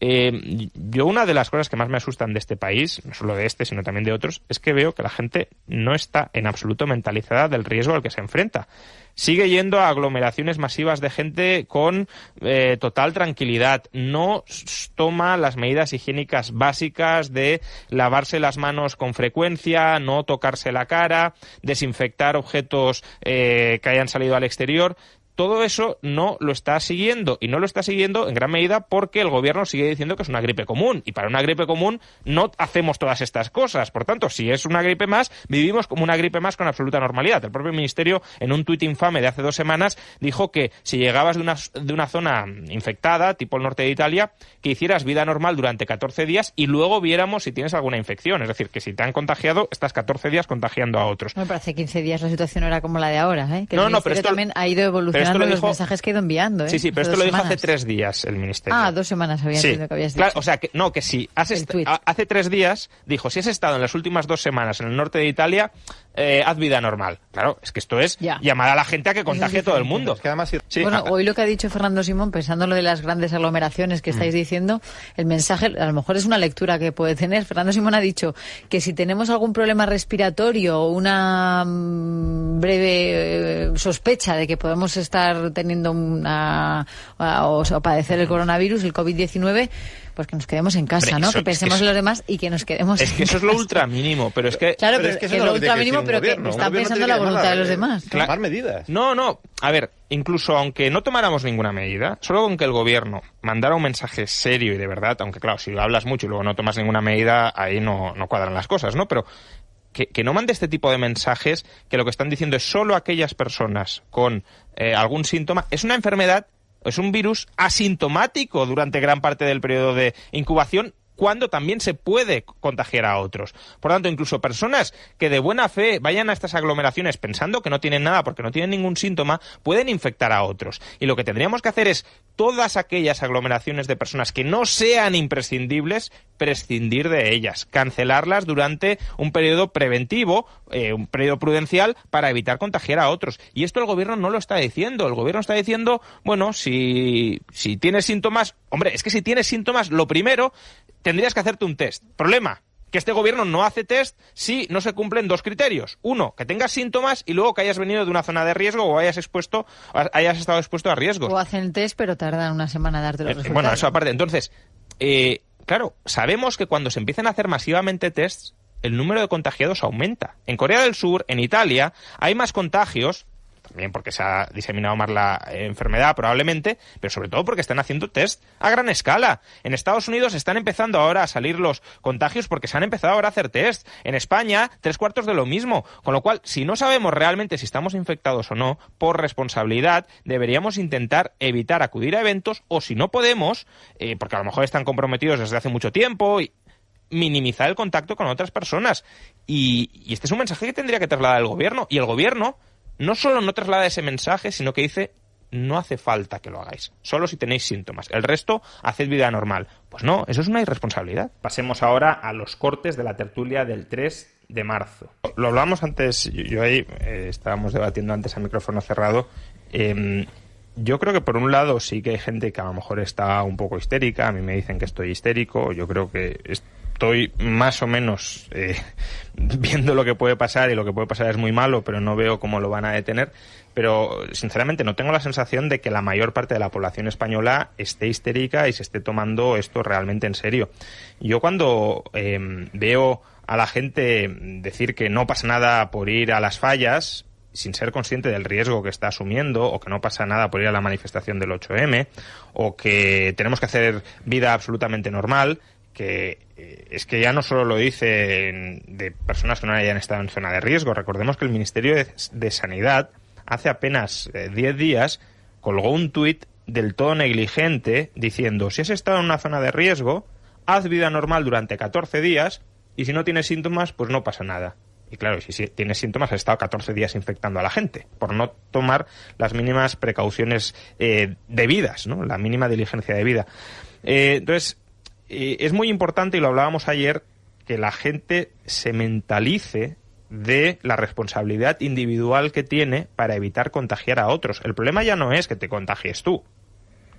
Yo, una de las cosas que más me asustan de este país, no solo de este, sino también de otros, es que veo que la gente no está en absoluto mentalizada del riesgo al que se enfrenta. Sigue yendo a aglomeraciones masivas de gente con total tranquilidad. No toma las medidas higiénicas básicas de lavarse las manos con frecuencia, no tocarse la cara, desinfectar objetos que hayan salido al exterior. Todo eso no lo está siguiendo, y no lo está siguiendo en gran medida porque el gobierno sigue diciendo que es una gripe común, y para una gripe común no hacemos todas estas cosas. Por tanto, si es una gripe más, vivimos como una gripe más con absoluta normalidad. El propio ministerio, en un tuit infame de hace 2 semanas, dijo que si llegabas de una zona infectada, tipo el norte de Italia, que hicieras vida normal durante 14 días y luego viéramos si tienes alguna infección. Es decir, que si te han contagiado, estás 14 días contagiando a otros. Me parece 15 días la situación era como la de ahora, ¿eh? Que no, el ministerio pero esto también ha ido evolucionando. Fernando, los mensajes que he ido enviando, ¿eh? Sí, pero esto lo dijo hace 3 días el Ministerio. 2 semanas había sido que habías dicho. Claro, o sea, que si hace 3 días dijo, si has estado en las últimas 2 semanas en el norte de Italia, haz vida normal. Claro, es que esto es llamar a la gente a que contagie a todo el mundo. Es que además, hoy lo que ha dicho Fernando Simón, pensando lo de las grandes aglomeraciones que estáis diciendo, el mensaje, a lo mejor es una lectura que puede tener. Fernando Simón ha dicho que si tenemos algún problema respiratorio o una breve sospecha de que podemos estar teniendo o padecer el coronavirus, el COVID-19, pues que nos quedemos en casa, ¿no? Que pensemos en los demás y que nos quedemos en casa. Es que eso es lo ultra mínimo, pero es que... Claro, pero es que es lo ultra mínimo, pero que están pensando en la voluntad de los demás. Tomar medidas. No. A ver, incluso aunque no tomáramos ninguna medida, solo con que el gobierno mandara un mensaje serio y de verdad, aunque claro, si hablas mucho y luego no tomas ninguna medida, ahí no cuadran las cosas, ¿no? Pero que no mande este tipo de mensajes, que lo que están diciendo es solo aquellas personas con algún síntoma, es una enfermedad, es un virus asintomático durante gran parte del periodo de incubación, cuando también se puede contagiar a otros. Por tanto, incluso personas que de buena fe vayan a estas aglomeraciones pensando que no tienen nada porque no tienen ningún síntoma, pueden infectar a otros. Y lo que tendríamos que hacer es todas aquellas aglomeraciones de personas que no sean imprescindibles, prescindir de ellas, cancelarlas durante un periodo preventivo, un periodo prudencial para evitar contagiar a otros. Y esto el gobierno no lo está diciendo. El gobierno está diciendo, bueno, si tienes síntomas, hombre, es que si tienes síntomas, lo primero, tendrías que hacerte un test. Problema, que este gobierno no hace test si no se cumplen 2 criterios. 1, que tengas síntomas y luego que hayas venido de una zona de riesgo o hayas estado expuesto a riesgos. O hacen el test, pero tardan una semana en darte los resultados. Bueno, eso aparte. Entonces, claro, sabemos que cuando se empiezan a hacer masivamente tests, el número de contagiados aumenta. En Corea del Sur, en Italia, hay más contagios, también porque se ha diseminado más la enfermedad probablemente, pero sobre todo porque están haciendo test a gran escala. En Estados Unidos están empezando ahora a salir los contagios porque se han empezado ahora a hacer test. En España, 3/4 de lo mismo. Con lo cual, si no sabemos realmente si estamos infectados o no, por responsabilidad, deberíamos intentar evitar acudir a eventos, o si no podemos, porque a lo mejor están comprometidos desde hace mucho tiempo, y minimizar el contacto con otras personas. Y este es un mensaje que tendría que trasladar el gobierno. Y el gobierno no solo no traslada ese mensaje, sino que dice, no hace falta que lo hagáis, solo si tenéis síntomas. El resto, haced vida normal. Pues no, eso es una irresponsabilidad. Pasemos ahora a los cortes de la tertulia del 3 de marzo. Lo hablábamos antes, yo ahí estábamos debatiendo antes a micrófono cerrado. Yo creo que por un lado sí que hay gente que a lo mejor está un poco histérica. A mí me dicen que estoy histérico. Yo creo que estoy más o menos viendo lo que puede pasar, y lo que puede pasar es muy malo, pero no veo cómo lo van a detener. Pero sinceramente no tengo la sensación de que la mayor parte de la población española esté histérica y se esté tomando esto realmente en serio. Yo cuando veo a la gente decir que no pasa nada por ir a las fallas, sin ser consciente del riesgo que está asumiendo, o que no pasa nada por ir a la manifestación del 8M, o que tenemos que hacer vida absolutamente normal, que es que ya no solo lo dicen de personas que no hayan estado en zona de riesgo. Recordemos que el Ministerio de Sanidad hace apenas 10 días colgó un tuit del todo negligente diciendo, si has estado en una zona de riesgo, haz vida normal durante 14 días y si no tienes síntomas, pues no pasa nada. Y claro, si tienes síntomas, has estado 14 días infectando a la gente por no tomar las mínimas precauciones debidas, ¿no? La mínima diligencia debida. Entonces, es muy importante, y lo hablábamos ayer, que la gente se mentalice de la responsabilidad individual que tiene para evitar contagiar a otros. El problema ya no es que te contagies tú.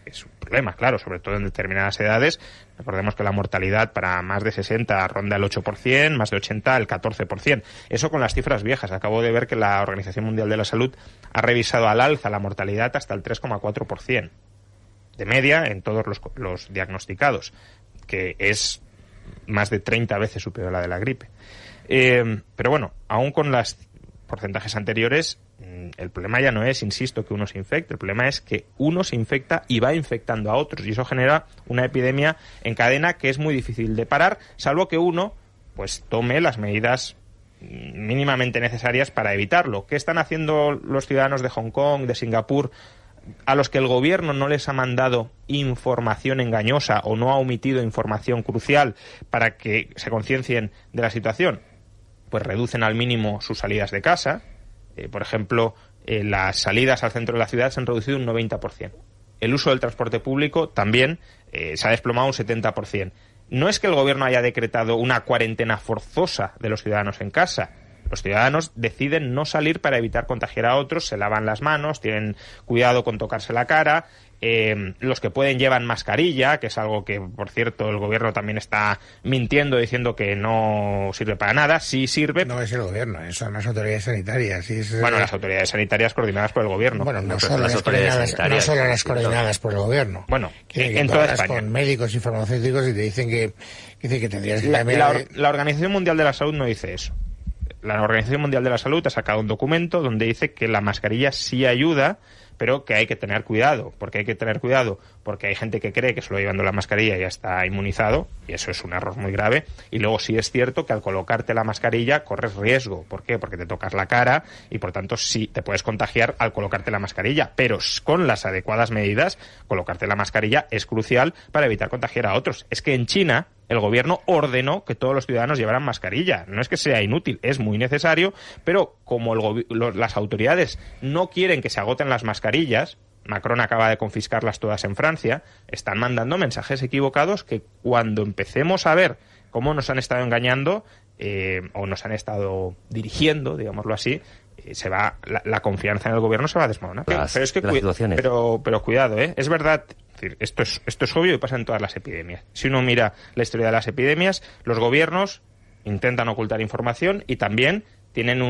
Es un problema, claro, sobre todo en determinadas edades. Recordemos que la mortalidad para más de 60 ronda el 8%, más de 80 el 14%. Eso con las cifras viejas. Acabo de ver que la Organización Mundial de la Salud ha revisado al alza la mortalidad hasta el 3,4%. De media en todos los diagnosticados, que es más de 30 veces superior a la de la gripe. Pero bueno, aún con los porcentajes anteriores, el problema ya no es, insisto, que uno se infecte. El problema es que uno se infecta y va infectando a otros, y eso genera una epidemia en cadena que es muy difícil de parar, salvo que uno pues tome las medidas mínimamente necesarias para evitarlo. ¿Qué están haciendo los ciudadanos de Hong Kong, de Singapur, a los que el gobierno no les ha mandado información engañosa o no ha omitido información crucial para que se conciencien de la situación? Pues reducen al mínimo sus salidas de casa. Por ejemplo, las salidas al centro de la ciudad se han reducido un 90%. El uso del transporte público también se ha desplomado un 70%. No es que el gobierno haya decretado una cuarentena forzosa de los ciudadanos en casa. Los ciudadanos deciden no salir para evitar contagiar a otros, se lavan las manos, tienen cuidado con tocarse la cara. Los que pueden llevan mascarilla, que es algo que, por cierto, el gobierno también está mintiendo diciendo que no sirve para nada. Sí sirve. No es el gobierno, son las autoridades sanitarias. Bueno, las autoridades sanitarias coordinadas por el gobierno. Bueno, no solo las coordinadas por el gobierno. Bueno, en toda España. Con médicos y farmacéuticos y te dicen que tendrías que la Organización Mundial de la Salud no dice eso. La Organización Mundial de la Salud ha sacado un documento donde dice que la mascarilla sí ayuda, pero que hay que tener cuidado. ¿Por qué hay que tener cuidado? Porque hay gente que cree que solo llevando la mascarilla ya está inmunizado, y eso es un error muy grave. Y luego sí es cierto que al colocarte la mascarilla corres riesgo. ¿Por qué? Porque te tocas la cara y por tanto sí te puedes contagiar al colocarte la mascarilla. Pero con las adecuadas medidas, colocarte la mascarilla es crucial para evitar contagiar a otros. Es que en China el gobierno ordenó que todos los ciudadanos llevaran mascarilla. No es que sea inútil, es muy necesario, pero como las autoridades no quieren que se agoten las mascarillas, Macron acaba de confiscarlas todas en Francia, están mandando mensajes equivocados que cuando empecemos a ver cómo nos han estado engañando o nos han estado dirigiendo, digámoslo así, la confianza en el gobierno se va a desmoronar. Pero cuidado, es verdad. Es decir, esto es obvio y pasa en todas las epidemias. Si uno mira la historia de las epidemias, los gobiernos intentan ocultar información y también tienen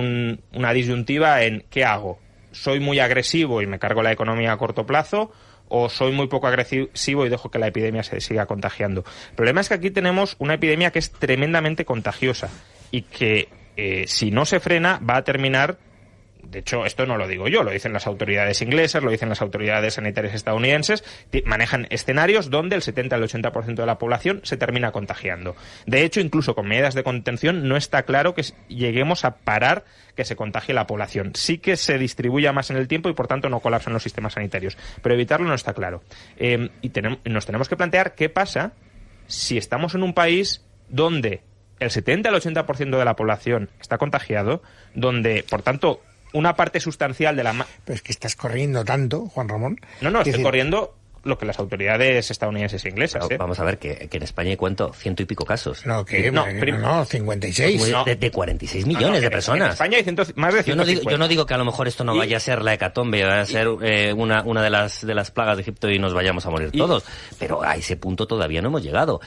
una disyuntiva en ¿qué hago? ¿Soy muy agresivo y me cargo la economía a corto plazo? ¿O soy muy poco agresivo y dejo que la epidemia se siga contagiando? El problema es que aquí tenemos una epidemia que es tremendamente contagiosa y que si no se frena va a terminar. De hecho, esto no lo digo yo, lo dicen las autoridades inglesas, lo dicen las autoridades sanitarias estadounidenses, manejan escenarios donde el 70 al 80% de la población se termina contagiando. De hecho, incluso con medidas de contención no está claro que lleguemos a parar que se contagie la población. Sí que se distribuya más en el tiempo y, por tanto, no colapsen los sistemas sanitarios. Pero evitarlo no está claro. Nos tenemos que plantear qué pasa si estamos en un país donde el 70 al 80% de la población está contagiado, donde, por tanto, una parte sustancial de la... Pero es que estás corriendo tanto, Juan Ramón. No, estoy corriendo lo que las autoridades estadounidenses e inglesas. Pero vamos a ver, que en España hay ¿cuánto? 100 y pico casos. No, 56. Pues de 46 millones de personas. En España hay más de 150. Yo no digo que a lo mejor esto no vaya a ser la hecatombe, vaya a ser una de las plagas de Egipto y nos vayamos a morir todos. Pero a ese punto todavía no hemos llegado.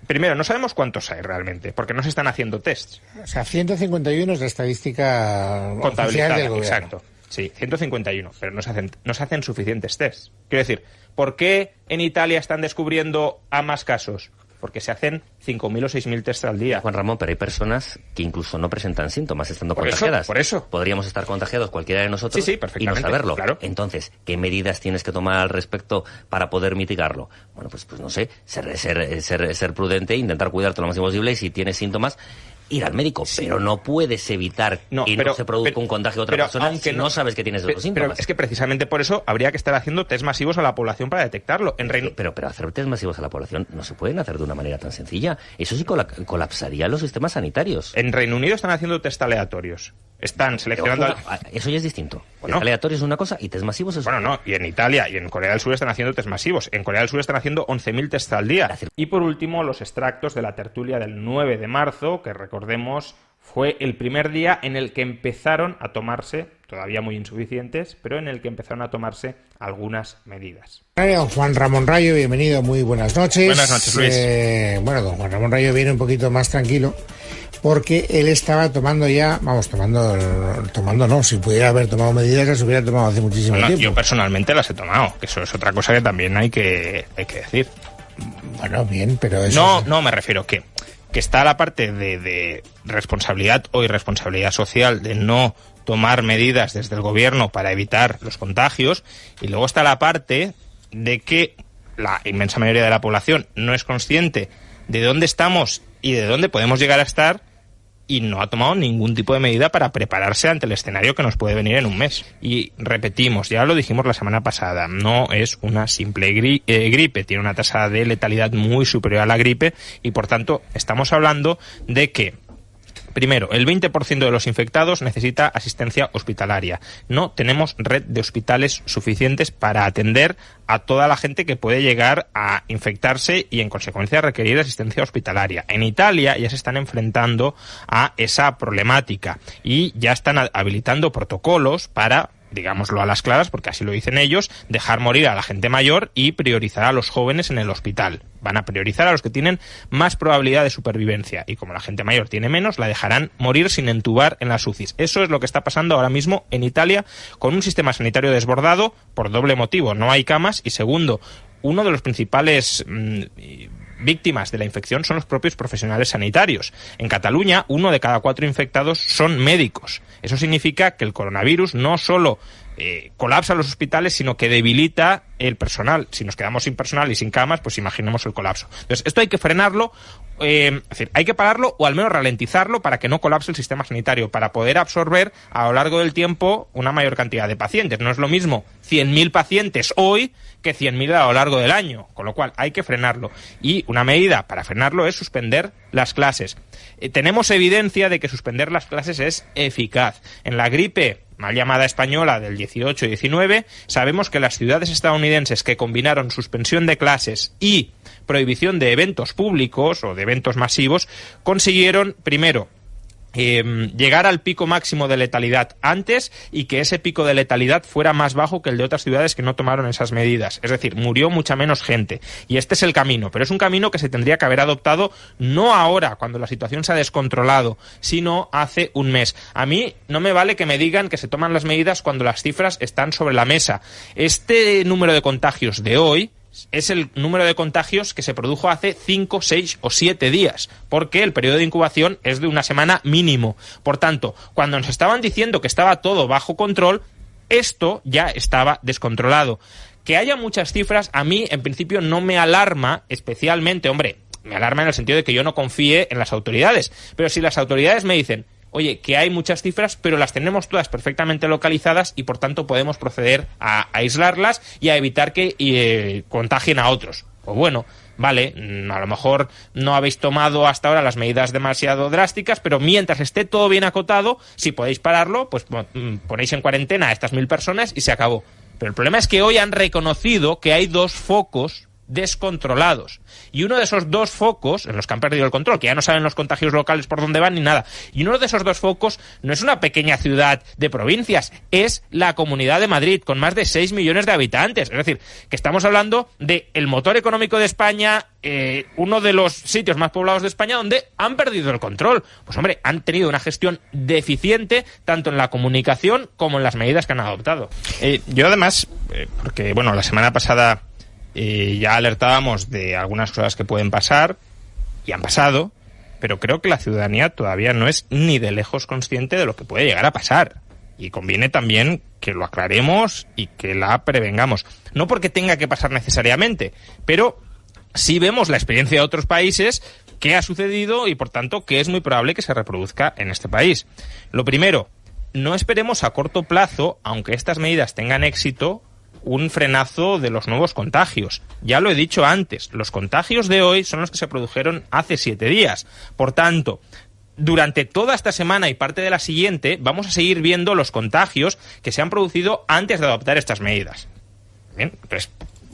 Primero, no sabemos cuántos hay realmente, porque no se están haciendo tests. O sea, 151 es la estadística oficial del gobierno. Exacto. Sí, 151, pero no se hacen suficientes tests. Quiero decir, ¿por qué en Italia están descubriendo a más casos? Porque se hacen 5.000 o 6.000 tests al día. Juan Ramón, pero hay personas que incluso no presentan síntomas estando contagiadas. Por eso. Podríamos estar contagiados cualquiera de nosotros y no saberlo. Claro. Entonces, ¿qué medidas tienes que tomar al respecto para poder mitigarlo? Bueno, pues no sé, ser prudente, intentar cuidarte lo máximo posible y si tienes síntomas, ir al médico, pero no puedes evitar no se produzca un contagio a otra persona si no sabes que tienes esos síntomas. Pero es que precisamente por eso habría que estar haciendo test masivos a la población para detectarlo. Pero hacer test masivos a la población no se pueden hacer de una manera tan sencilla. Eso sí colapsaría los sistemas sanitarios. En Reino Unido están haciendo test aleatorios. Están seleccionando... Eso ya es distinto. Test aleatorios es una cosa y test masivos es otra. Y en Italia y en Corea del Sur están haciendo test masivos. En Corea del Sur están haciendo 11.000 tests al día. Y por último, los extractos de la tertulia del 9 de marzo, que recordemos fue el primer día en el que empezaron a tomarse, todavía muy insuficientes, pero en el que empezaron a tomarse algunas medidas. Don Juan Ramón Rayo, bienvenido, muy buenas noches. Buenas noches, Luis. Don Juan Ramón Rayo viene un poquito más tranquilo, porque él estaba tomando ya, si pudiera haber tomado medidas, las hubiera tomado hace muchísimo tiempo. Yo personalmente las he tomado, que eso es otra cosa que también hay que decir. Bueno, bien, pero eso... No, me refiero que está la parte de responsabilidad o irresponsabilidad social de no tomar medidas desde el gobierno para evitar los contagios, y luego está la parte de que la inmensa mayoría de la población no es consciente de dónde estamos y de dónde podemos llegar a estar y no ha tomado ningún tipo de medida para prepararse ante el escenario que nos puede venir en un mes. Y repetimos, ya lo dijimos la semana pasada, no es una simple gripe, tiene una tasa de letalidad muy superior a la gripe y por tanto estamos hablando de que Primero, el 20% de los infectados necesita asistencia hospitalaria. No tenemos red de hospitales suficientes para atender a toda la gente que puede llegar a infectarse y, en consecuencia, requerir asistencia hospitalaria. En Italia ya se están enfrentando a esa problemática y ya están habilitando protocolos para, digámoslo a las claras, porque así lo dicen ellos, dejar morir a la gente mayor y priorizar a los jóvenes en el hospital. Van a priorizar a los que tienen más probabilidad de supervivencia y, como la gente mayor tiene menos, la dejarán morir sin entubar en las UCIs. Eso es lo que está pasando ahora mismo en Italia, con un sistema sanitario desbordado por doble motivo. No hay camas y, segundo, uno de los principales víctimas de la infección son los propios profesionales sanitarios. En Cataluña, 1 de cada 4 infectados son médicos. Eso significa que el coronavirus no solo colapsa los hospitales, sino que debilita el personal. Si nos quedamos sin personal y sin camas, pues imaginemos el colapso. Entonces, esto hay que frenarlo, es decir, hay que pararlo o al menos ralentizarlo para que no colapse el sistema sanitario, para poder absorber a lo largo del tiempo una mayor cantidad de pacientes. No es lo mismo 100.000 pacientes hoy que 100.000 a lo largo del año, con lo cual hay que frenarlo. Y una medida para frenarlo es suspender las clases. Tenemos evidencia de que suspender las clases es eficaz. En la gripe mal llamada española del 18 y 19, sabemos que las ciudades estadounidenses que combinaron suspensión de clases y prohibición de eventos públicos o de eventos masivos consiguieron, primero, llegar al pico máximo de letalidad antes y que ese pico de letalidad fuera más bajo que el de otras ciudades que no tomaron esas medidas. Es decir, murió mucha menos gente. Y este es el camino, pero es un camino que se tendría que haber adoptado no ahora, cuando la situación se ha descontrolado, sino hace un mes. A mí no me vale que me digan que se toman las medidas cuando las cifras están sobre la mesa. Este número de contagios de hoy es el número de contagios que se produjo hace 5, 6 o 7 días, porque el periodo de incubación es de una semana mínimo. Por tanto, cuando nos estaban diciendo que estaba todo bajo control, esto ya estaba descontrolado. Que haya muchas cifras, a mí, en principio, no me alarma especialmente. Hombre, me alarma en el sentido de que yo no confíe en las autoridades. Pero si las autoridades me dicen, oye, que hay muchas cifras, pero las tenemos todas perfectamente localizadas y, por tanto, podemos proceder a aislarlas y a evitar que contagien a otros. Pues bueno, vale, a lo mejor no habéis tomado hasta ahora las medidas demasiado drásticas, pero mientras esté todo bien acotado, si podéis pararlo, pues ponéis en cuarentena a estas 1.000 personas y se acabó. Pero el problema es que hoy han reconocido que hay 2 focos descontrolados. Y uno de esos 2 focos, en los que han perdido el control, que ya no saben los contagios locales por dónde van ni nada, y uno de esos 2 focos no es una pequeña ciudad de provincias, es la Comunidad de Madrid, con más de 6 millones de habitantes. Es decir, que estamos hablando de el motor económico de España, uno de los sitios más poblados de España donde han perdido el control. Pues hombre, han tenido una gestión deficiente tanto en la comunicación como en las medidas que han adoptado. Yo además, porque bueno, la semana pasada ya alertábamos de algunas cosas que pueden pasar y han pasado, pero creo que la ciudadanía todavía no es ni de lejos consciente de lo que puede llegar a pasar. Y conviene también que lo aclaremos y que la prevengamos. No porque tenga que pasar necesariamente, pero sí vemos la experiencia de otros países, qué ha sucedido y, por tanto, que es muy probable que se reproduzca en este país. Lo primero, no esperemos a corto plazo, aunque estas medidas tengan éxito, un frenazo de los nuevos contagios. Ya lo he dicho antes, los contagios de hoy son los que se produjeron hace 7 días. Por tanto, durante toda esta semana y parte de la siguiente vamos a seguir viendo los contagios que se han producido antes de adoptar estas medidas. Bien, pues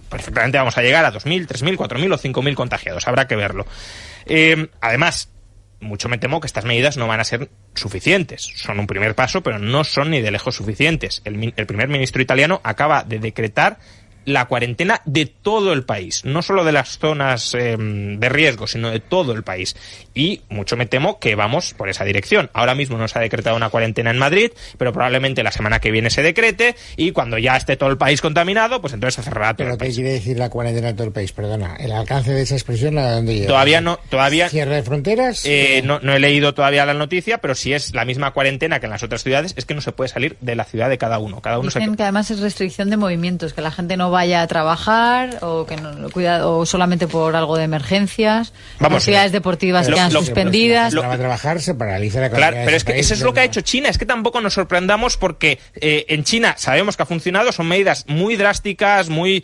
perfectamente vamos a llegar a 2.000, 3.000, 4.000 o 5.000 contagiados. Habrá que verlo. Además, mucho me temo que estas medidas no van a ser suficientes. Son un primer paso, pero no son ni de lejos suficientes. El primer ministro italiano acaba de decretar la cuarentena de todo el país, no solo de las zonas de riesgo, sino de todo el país. Y mucho me temo que vamos por esa dirección. Ahora mismo no se ha decretado una cuarentena en Madrid, pero probablemente la semana que viene se decrete, y cuando ya esté todo el país contaminado, pues entonces se cerrará todo el país. ¿Pero qué quiere decir la cuarentena de todo el país? Perdona, ¿el alcance de esa expresión a dónde llega? Todavía ¿Cierre de fronteras? No he leído todavía la noticia, pero si es la misma cuarentena que en las otras ciudades, es que no se puede salir de la ciudad de cada uno. Dicen que además es restricción de movimientos, que la gente no vaya a trabajar o que no o solamente por algo de emergencias. Las actividades deportivas quedan suspendidas. No va a trabajar, se paraliza la economía. Claro, pero es que eso es lo que ha hecho China. Es que tampoco nos sorprendamos porque en China sabemos que ha funcionado, son medidas muy drásticas, muy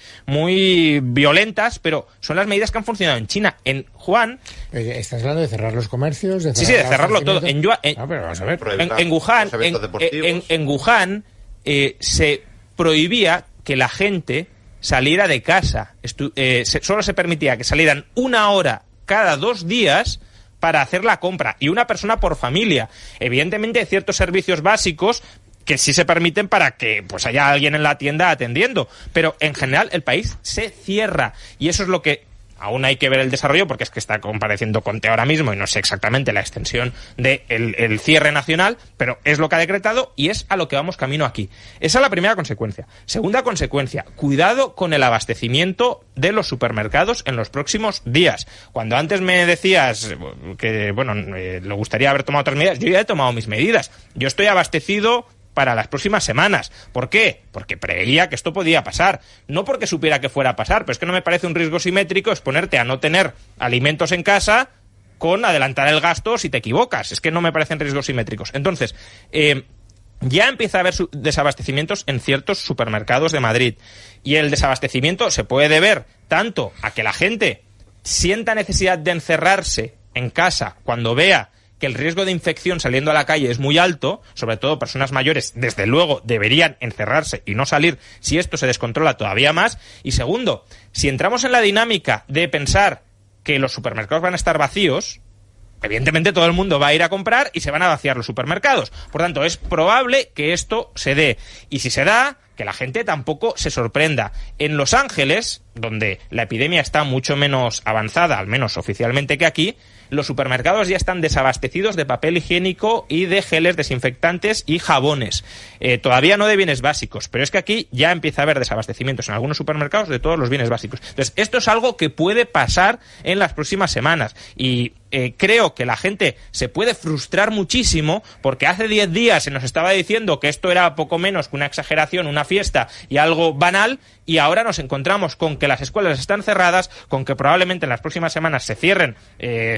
violentas, pero son las medidas que han funcionado en China. En Wuhan... ¿Estás hablando de cerrar los comercios? Sí, de cerrarlo todo. Pero vamos a ver. En Wuhan se prohibía que la gente saliera de casa. Solo se permitía que salieran 1 hora cada 2 días para hacer la compra, y una persona por familia. Evidentemente hay ciertos servicios básicos que sí se permiten para que pues haya alguien en la tienda atendiendo, pero en general el país se cierra, y eso es lo que aún hay que ver el desarrollo, porque es que está compareciendo Conte ahora mismo y no sé exactamente la extensión del cierre nacional, pero es lo que ha decretado y es a lo que vamos camino aquí. Esa es la primera consecuencia. Segunda consecuencia, cuidado con el abastecimiento de los supermercados en los próximos días. Cuando antes me decías que, le gustaría haber tomado otras medidas, yo ya he tomado mis medidas. Yo estoy abastecido para las próximas semanas. ¿Por qué? Porque preveía que esto podía pasar. No porque supiera que fuera a pasar, pero es que no me parece un riesgo simétrico exponerte a no tener alimentos en casa con adelantar el gasto si te equivocas. Es que no me parecen riesgos simétricos. Entonces, ya empieza a haber desabastecimientos en ciertos supermercados de Madrid. Y el desabastecimiento se puede deber tanto a que la gente sienta necesidad de encerrarse en casa cuando vea que el riesgo de infección saliendo a la calle es muy alto, sobre todo personas mayores, desde luego deberían encerrarse y no salir si esto se descontrola todavía más. Y segundo, si entramos en la dinámica de pensar que los supermercados van a estar vacíos, evidentemente todo el mundo va a ir a comprar y se van a vaciar los supermercados. Por tanto, es probable que esto se dé. Y si se da, que la gente tampoco se sorprenda. En Los Ángeles, donde la epidemia está mucho menos avanzada, al menos oficialmente, que aquí, los supermercados ya están desabastecidos de papel higiénico y de geles desinfectantes y jabones. Todavía no de bienes básicos, pero es que aquí ya empieza a haber desabastecimientos en algunos supermercados de todos los bienes básicos. Entonces, esto es algo que puede pasar en las próximas semanas y creo que la gente se puede frustrar muchísimo porque hace 10 días se nos estaba diciendo que esto era poco menos que una exageración, una fiesta y algo banal, y ahora nos encontramos con que las escuelas están cerradas, con que probablemente en las próximas semanas se cierren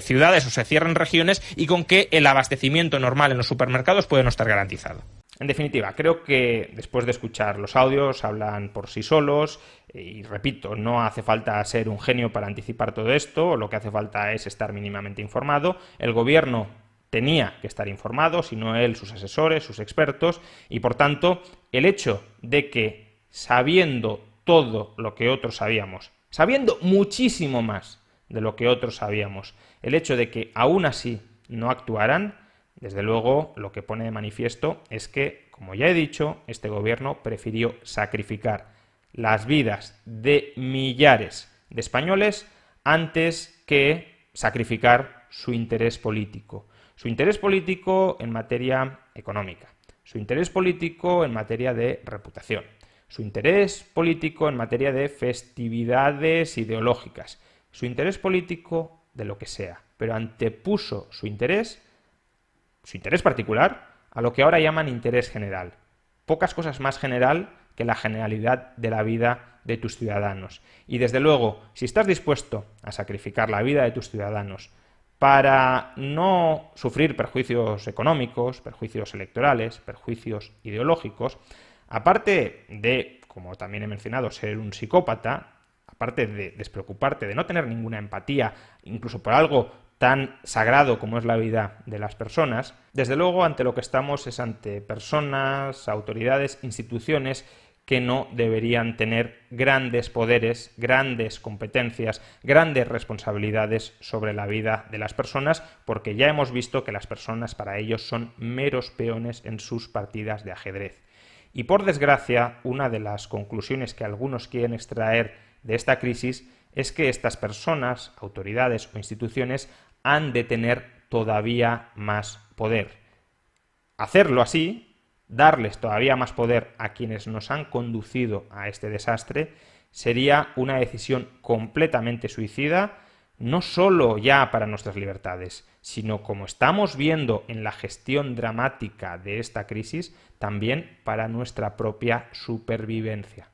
ciudades o se cierren regiones, y con que el abastecimiento normal en los supermercados puede no estar garantizado. En definitiva, creo que después de escuchar los audios hablan por sí solos y, repito, no hace falta ser un genio para anticipar todo esto, lo que hace falta es estar mínimamente informado. El gobierno tenía que estar informado, si no él, sus asesores, sus expertos, y por tanto el hecho de que, sabiendo todo lo que otros sabíamos, sabiendo muchísimo más de lo que otros sabíamos, el hecho de que aún así no actuaran, desde luego lo que pone de manifiesto es que, como ya he dicho, este gobierno prefirió sacrificar las vidas de millares de españoles antes que sacrificar su interés político. Su interés político en materia económica, su interés político en materia de reputación, su interés político en materia de festividades ideológicas, su interés político de lo que sea, pero antepuso su interés particular a lo que ahora llaman interés general. Pocas cosas más general que la generalidad de la vida de tus ciudadanos. Y desde luego, si estás dispuesto a sacrificar la vida de tus ciudadanos para no sufrir perjuicios económicos, perjuicios electorales, perjuicios ideológicos, aparte de, como también he mencionado, ser un psicópata, aparte de despreocuparte, de no tener ninguna empatía, incluso por algo tan sagrado como es la vida de las personas, desde luego ante lo que estamos es ante personas, autoridades, instituciones que no deberían tener grandes poderes, grandes competencias, grandes responsabilidades sobre la vida de las personas, porque ya hemos visto que las personas para ellos son meros peones en sus partidas de ajedrez. Y por desgracia, una de las conclusiones que algunos quieren extraer de esta crisis es que estas personas, autoridades o instituciones han de tener todavía más poder. Hacerlo así, darles todavía más poder a quienes nos han conducido a este desastre, sería una decisión completamente suicida, no solo ya para nuestras libertades, sino, como estamos viendo en la gestión dramática de esta crisis, también para nuestra propia supervivencia.